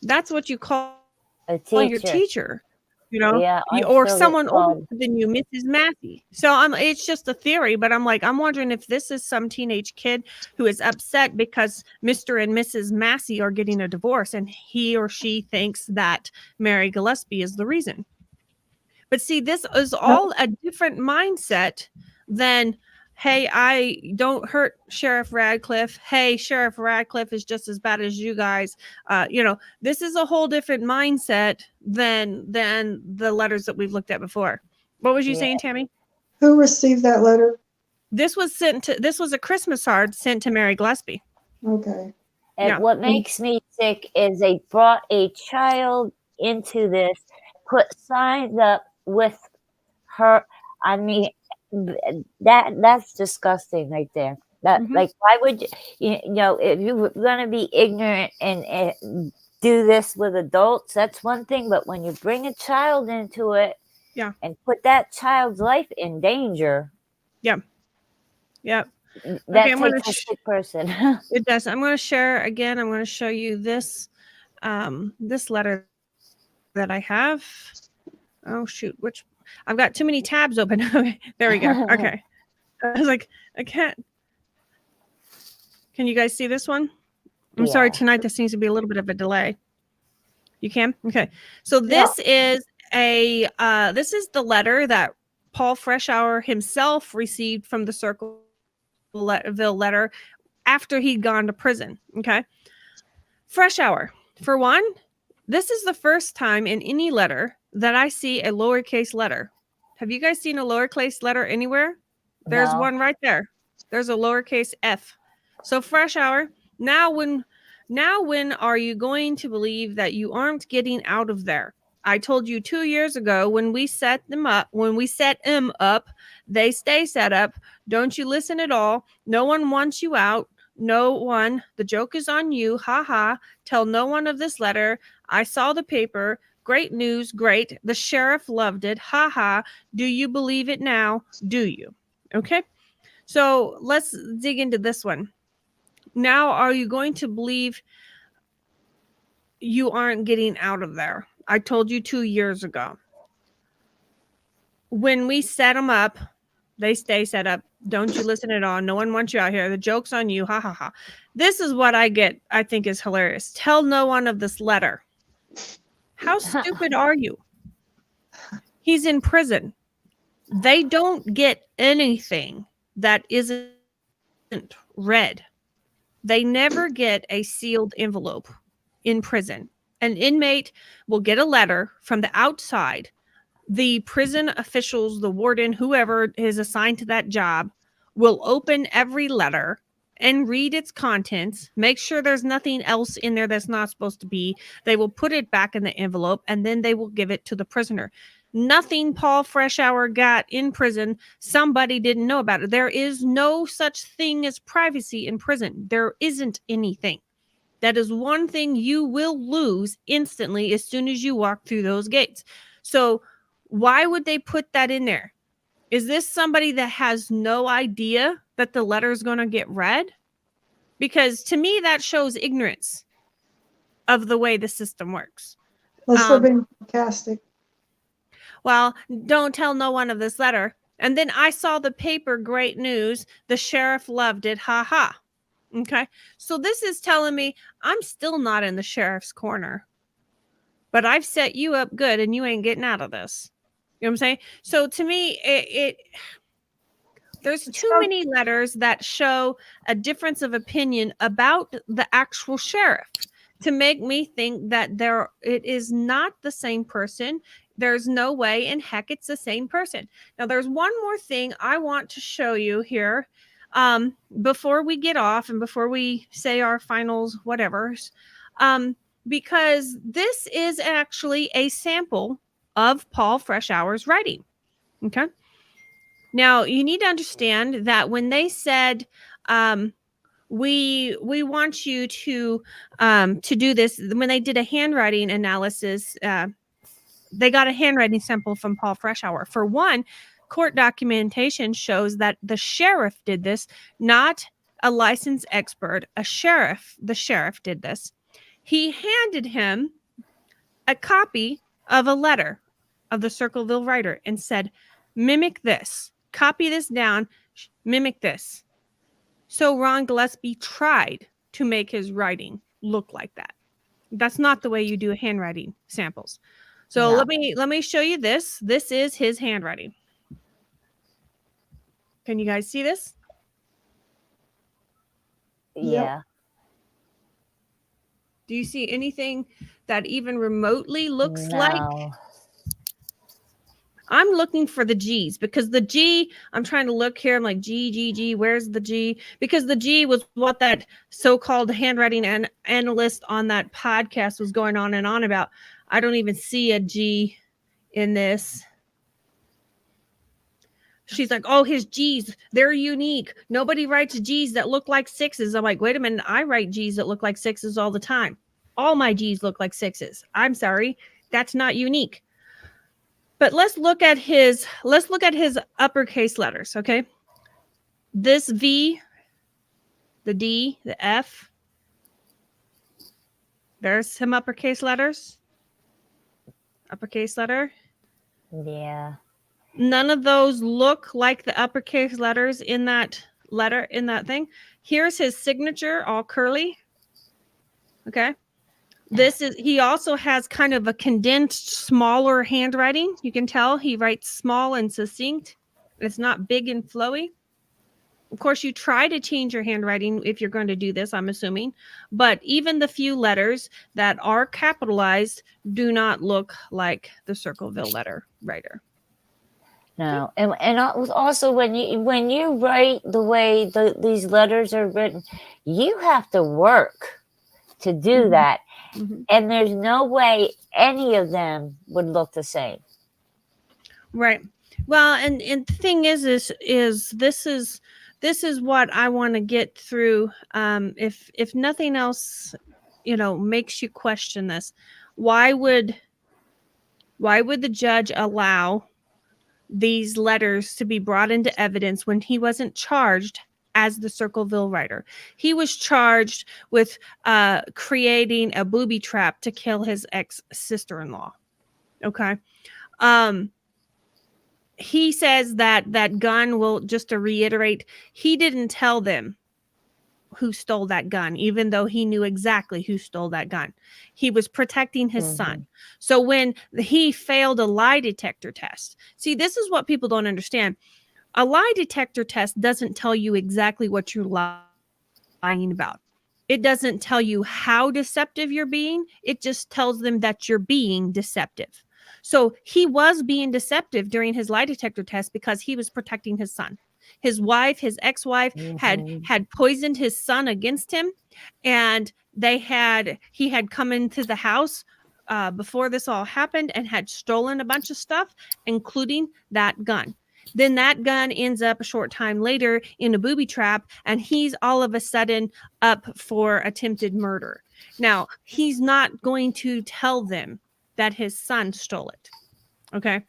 that's what you call A your teacher. teacher, you know, Yeah, I or still get someone older called. than you, Mrs. Massey. So it's just a theory, but I'm like, I'm wondering if this is some teenage kid who is upset because Mr. and Mrs. Massey are getting a divorce, and he or she thinks that Mary Gillespie is the reason. But see, this is all a different mindset than, hey, I don't hurt Sheriff Radcliffe. Hey, Sheriff Radcliffe is just as bad as you guys. This is a whole different mindset than the letters that we've looked at before. What was you Yeah. saying, Tammy? Who received that letter? This was a Christmas card sent to Mary Gillespie. Okay. And Yeah. what makes me sick is they brought a child into this, put signs up with her. I mean, that's disgusting right there. That Mhm. like, why would you know, if you're gonna be ignorant and do this with adults, that's one thing. But when you bring a child into it, Yeah. and put that child's life in danger, Yeah. that I'm gonna takes a sick person. It does. I'm going to share again. I'm going to show you this this letter that I have. Oh shoot, which I've got too many tabs open. Okay, there we go. Okay. I was like, I can't. Can you guys see this one? I'm sorry, Yeah. tonight there seems to be a little bit of a delay. You can? Okay. So this is this is the letter that Paul Freshour himself received from the Circleville Letter after he'd gone to prison. Okay. Freshour, for one, this is the first time in any letter that I see a lowercase letter. Have you guys seen a lowercase letter anywhere? There's No. one right there. There's a lowercase f. So Freshour, now when are you going to believe that you aren't getting out of there? I told you 2 years ago when we set them up, they stay set up. Don't you listen at all. No one wants you out. No one. The joke is on you. Ha ha. Tell no one of this letter. I saw the paper. Great news. Great. The sheriff loved it. Ha ha. Do you believe it now? Do you? Okay. So let's dig into this one. Now, are you going to believe you aren't getting out of there? I told you 2 years ago. When we set them up, they stay set up. Don't you listen at all. No one wants you out here. The joke's on you. Ha ha ha. This is what I think is hilarious. Tell no one of this letter. How stupid are you? He's in prison. They don't get anything that isn't read. They never get a sealed envelope in prison. An inmate will get a letter from the outside. The prison officials, the warden, whoever is assigned to that job, will open every letter and read its contents, make sure there's nothing else in there that's not supposed to be. They will put it back in the envelope, and then they will give it to the prisoner. Nothing Paul Freshour got in prison, somebody didn't know about it. There is no such thing as privacy in prison. There isn't anything. That is one thing you will lose instantly as soon as you walk through those gates. So why would they put that in there? Is this somebody that has no idea that the letter is going to get read? Because to me, that shows ignorance of the way the system works. Unless they're being sarcastic. Well, don't tell no one of this letter. And then I saw the paper, great news. The sheriff loved it. Ha ha. Okay. So this is telling me I'm still not in the sheriff's corner, but I've set you up good and you ain't getting out of this. You know what I'm saying? So to me, there's too many letters that show a difference of opinion about the actual sheriff to make me think that it is not the same person. There's no way in heck it's the same person. Now, there's one more thing I want to show you here before we get off and before we say our finals, whatevers, because this is actually a sample of Paul Freshour's writing. Okay. Now, you need to understand that when they said, we want you to do this, when they did a handwriting analysis, they got a handwriting sample from Paul Freshour. For one, court documentation shows that the sheriff did this, not a licensed expert. The sheriff did this. He handed him a copy of a letter of the Circleville writer and said, mimic this, copy this down, mimic this. So Ron Gillespie tried to make his writing look like that. That's not the way you do handwriting samples. So No. let me show you this. This is his handwriting. Can you guys see this? Yeah. Do you see anything that even remotely looks like? No. I'm looking for the G's because the G, I'm trying to look here. I'm like, G, where's the G? Because the G was what that so-called handwriting analyst on that podcast was going on and on about. I don't even see a G in this. She's like, oh, his G's, they're unique. Nobody writes G's that look like sixes. I'm like, wait a minute. I write G's that look like sixes all the time. All my G's look like sixes. I'm sorry. That's not unique. But let's look at his uppercase letters, okay? This V, the D, the F. There's some uppercase letters. Uppercase letter. Yeah. None of those look like the uppercase letters in that thing. Here's his signature, all curly. Okay. He also has kind of a condensed, smaller handwriting. You can tell he writes small and succinct. It's not big and flowy. Of course, you try to change your handwriting if you're going to do this, I'm assuming. But even the few letters that are capitalized do not look like the Circleville letter writer. No, and also when you write the way these letters are written, you have to work to do that, and there's no way any of them would look the same. Right. Well, and the thing is this is what I want to get through. If nothing else, makes you question this, why would the judge allow these letters to be brought into evidence when he wasn't charged as the Circleville writer? He was charged with creating a booby trap to kill his ex-sister-in-law. Okay. He says that gun will, just to reiterate, he didn't tell them who stole that gun, even though he knew exactly who stole that gun. He was protecting his son. So when he failed a lie detector test, see, this is what people don't understand. A lie detector test doesn't tell you exactly what you're lying about. It doesn't tell you how deceptive you're being. It just tells them that you're being deceptive. So he was being deceptive during his lie detector test because he was protecting his son. His wife, his ex-wife, had poisoned his son against him, and he had come into the house before this all happened and had stolen a bunch of stuff, including that gun. Then that gun ends up a short time later in a booby trap, and he's all of a sudden up for attempted murder. Now, he's not going to tell them that his son stole it. Okay.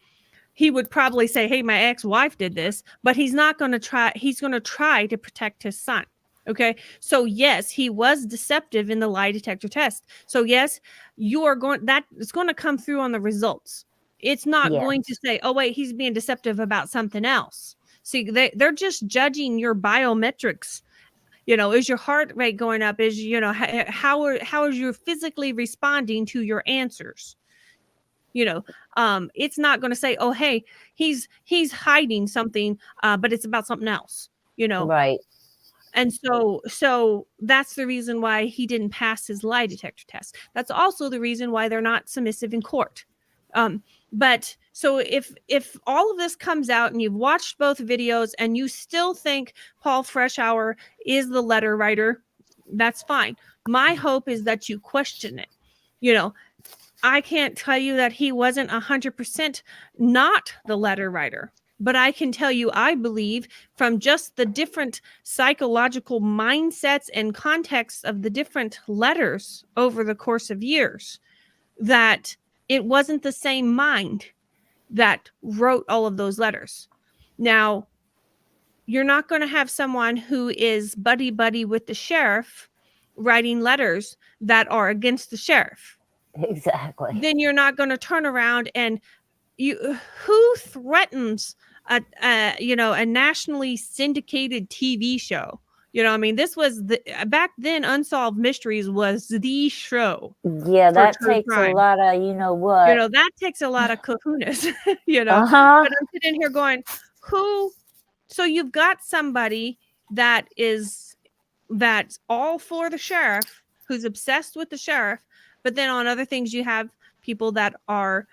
He would probably say, hey, my ex-wife did this, but he's not going to try. He's going to try to protect his son. Okay. So yes, he was deceptive in the lie detector test. So yes, it's going to come through on the results. It's not going to say, oh, wait, he's being deceptive about something else. See, they're just judging your biometrics. Is your heart rate going up? Is, how is you physically responding to your answers? It's not going to say, oh, hey, he's hiding something, but it's about something else, Right. And so that's the reason why he didn't pass his lie detector test. That's also the reason why they're not submissive in court. But so if all of this comes out and you've watched both videos and you still think Paul Freshour is the letter writer, that's fine. My hope is that you question it. I can't tell you that he wasn't 100% not the letter writer, but I can tell you, I believe from just the different psychological mindsets and contexts of the different letters over the course of years, that it wasn't the same mind that wrote all of those letters. Now, you're not going to have someone who is buddy with the sheriff writing letters that are against the sheriff. Exactly. Then you're not going to turn around and who threatens a nationally syndicated TV show? I mean, this was back then, Unsolved Mysteries was the show. Yeah, that takes a lot of, what. That takes a lot of kahunas, Uh-huh. But I'm sitting here going, so you've got somebody that's all for the sheriff, who's obsessed with the sheriff, but then on other things you have people that are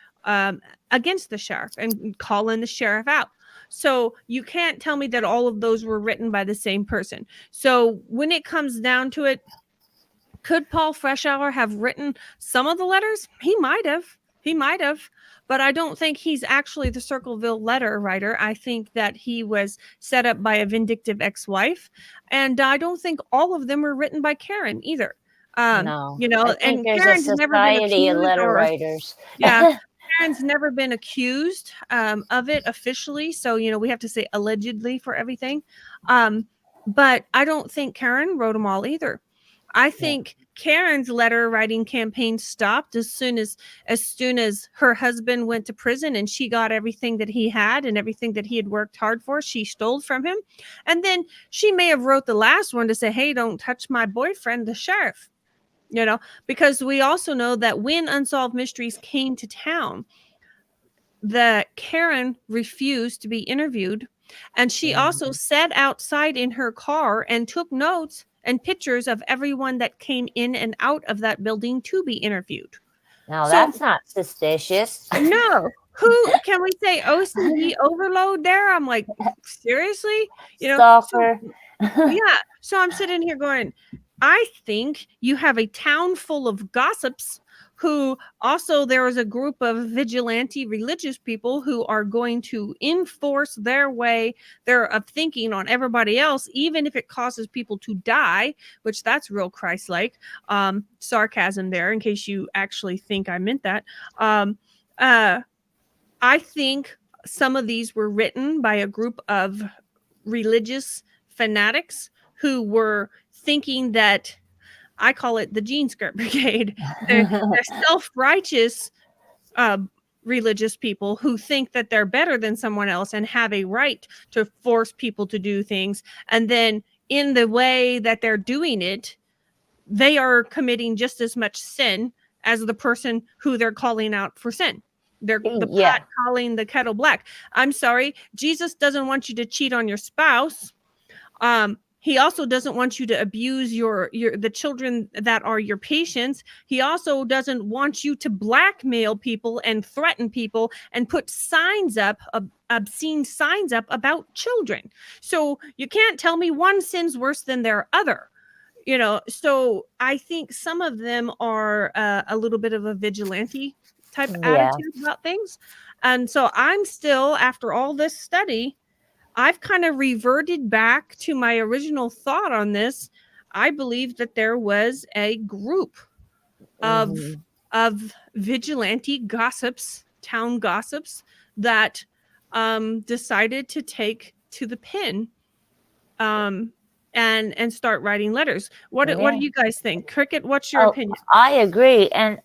against the sheriff and calling the sheriff out. So you can't tell me that all of those were written by the same person. So when it comes down to it, could Paul Freshour have written some of the letters? He might have, but I don't think he's actually the Circleville letter writer. I think that he was set up by a vindictive ex-wife, and I don't think all of them were written by Karen either. No, I think and there's Karen's a never been society of accused letter or, writers. yeah, Karen's never been accused of it officially, so we have to say allegedly for everything. But I don't think Karen wrote them all either. I think Karen's letter writing campaign stopped as soon as her husband went to prison and she got everything that he had and everything that he had worked hard for. She stole from him. And then she may have wrote the last one to say, hey, don't touch my boyfriend, the sheriff, because we also know that when Unsolved Mysteries came to town, the Karen refused to be interviewed. And she also sat outside in her car and took notes and pictures of everyone that came in and out of that building to be interviewed. Now, that's not suspicious. No. Who can we say OCD overload there? I'm like, seriously? Stalker. Yeah. So I'm sitting here going, I think you have a town full of gossips who also, there is a group of vigilante religious people who are going to enforce their way of thinking on everybody else, even if it causes people to die, which that's real Christ-like. Sarcasm there, in case you actually think I meant that. I think some of these were written by a group of religious fanatics who were thinking that, I call it the Jean Skirt Brigade. They're self-righteous religious people who think that they're better than someone else and have a right to force people to do things. And then in the way that they're doing it, they are committing just as much sin as the person who they're calling out for sin. They're the pot calling the kettle black. I'm sorry, Jesus doesn't want you to cheat on your spouse. He also doesn't want you to abuse the children that are your patients. He also doesn't want you to blackmail people and threaten people and put signs up, obscene signs up about children. So you can't tell me one sin's worse than their other. So I think some of them are a little bit of a vigilante type attitude about things. And so I'm still, after all this study, I've kind of reverted back to my original thought on this. I believe that there was a group of vigilante gossips, town gossips, that decided to take to the pen and start writing letters. What do you guys think? Cricket, what's your opinion? I agree. And,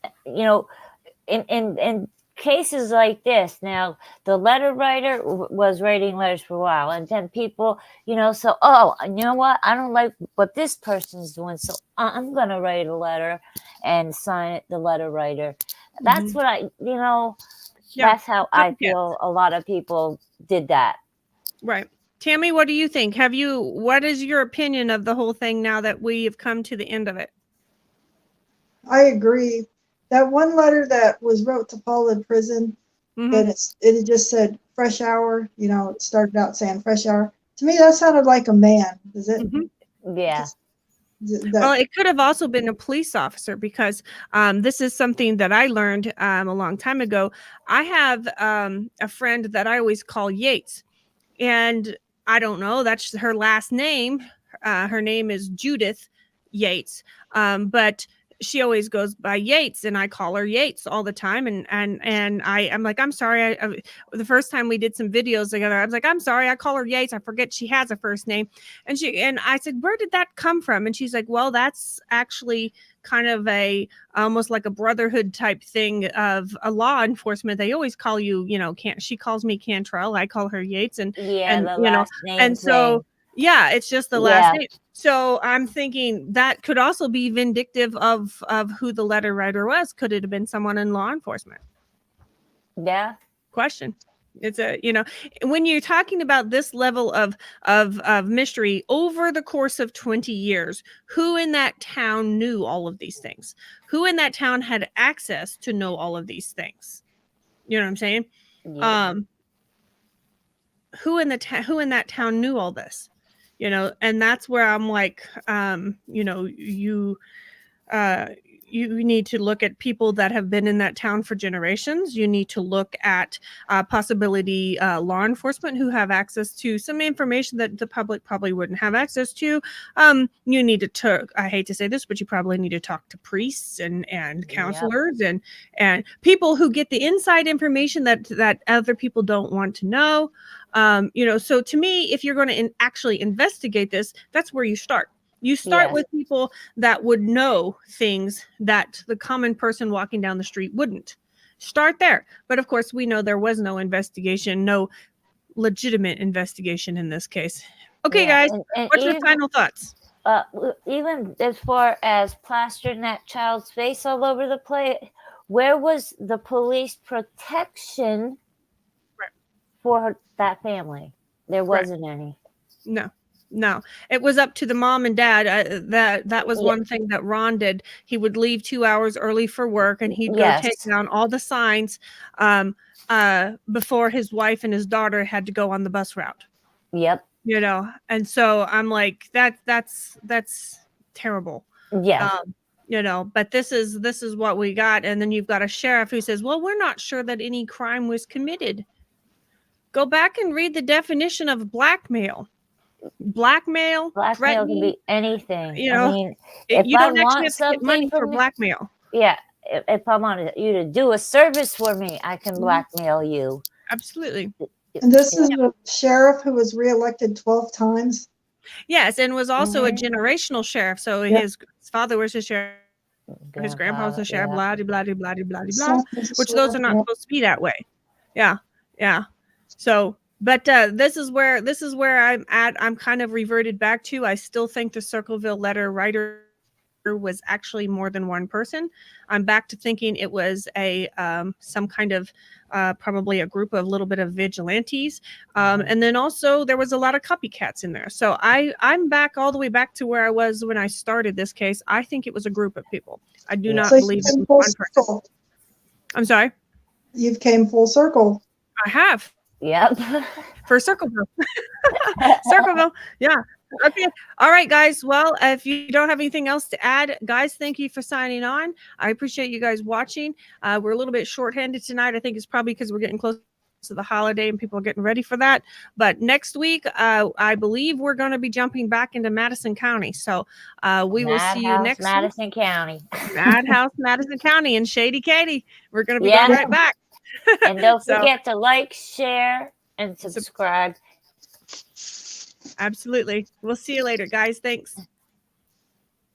in cases like this, now the letter writer was writing letters for a while, and then people, so, you know what, I don't like what this person's doing, so I'm gonna write a letter and sign it, the letter writer. That's what that's how I feel a lot of people did that. Right. Tammy, what do you think? What is your opinion of the whole thing now that we have come to the end of it? I agree. That one letter that was wrote to Paul in prison, that it just said fresh hour, it started out saying fresh hour. To me, that sounded like a man. Is it? Yeah. Well, it could have also been a police officer, because this is something that I learned a long time ago. I have a friend that I always call Yates, and I don't know, that's her last name. Her name is Judith Yates. But she always goes by Yates, and I call her Yates all the time. And I'm like, I'm sorry. The first time we did some videos together, I was like, I'm sorry, I call her Yates. I forget she has a first name. And I said, where did that come from? And she's like, well, that's actually kind of almost like a brotherhood type thing of a law enforcement. They always call you, she calls me Cantrell. I call her Yates. And Yeah, the you know, last name and so thing. yeah, it's just the Yeah. last name. So I'm thinking that could also be vindictive of who the letter writer was. Could it have been someone in law enforcement? Yeah. Question. It's when you're talking about this level of mystery over the course of 20 years, who in that town knew all of these things? Who in that town had access to know all of these things? You know what I'm saying? Yeah. Who in that town knew all this? And that's where I'm like, you need to look at people that have been in that town for generations. You need to look at possibility law enforcement who have access to some information that the public probably wouldn't have access to. You need to talk, I hate to say this, but you probably need to talk to priests and counselors and people who get the inside information that other people don't want to know. So to me, if you're going to actually investigate this, that's where you start. You start with people that would know things that the common person walking down the street wouldn't. Start there. But of course, we know there was no investigation, no legitimate investigation in this case. Okay, guys, and what's your final thoughts? Even as far as plastering that child's face all over the place, where was the police protection for that family? There wasn't any. No, it was up to the mom and dad. That was one thing that Ron did. He would leave 2 hours early for work, and he'd go take down all the signs before his wife and his daughter had to go on the bus route. Yep. And so I'm like, that's terrible. Yeah. But this is what we got. And then you've got a sheriff who says, well, we're not sure that any crime was committed. Go back and read the definition of blackmail. Blackmail can be anything. I mean, you don't actually have to get money for blackmail. Yeah, if I want you to do a service for me, I can blackmail you. Absolutely. And this is the sheriff who was reelected 12 times. Yes, and was also a generational sheriff. So his father was a sheriff, his grandpa was a sheriff, blah, blah, blah, blah, blah, blah, which those are not supposed to be that way. Yeah. So, but this is where I'm at. I'm kind of reverted back to. I still think the Circleville letter writer was actually more than one person. I'm back to thinking it was some kind of probably a group of a little bit of vigilantes, and then also there was a lot of copycats in there. So I'm back all the way back to where I was when I started this case. I think it was a group of people. I do not believe it was one person. I'm sorry. You've came full circle. I have. Yep. For Circleville. Circleville. Yeah. Okay. All right, guys. Well, if you don't have anything else to add, guys, thank you for signing on. I appreciate you guys watching. We're a little bit shorthanded tonight. I think it's probably because we're getting close to the holiday and people are getting ready for that. But next week, I believe we're going to be jumping back into Madison County. So we will see you next Madison week. County. Madhouse, Madison County, and Shady Katie. We're going to be going right back. And don't forget to like, share, and subscribe. Absolutely. We'll see you later, guys. Thanks.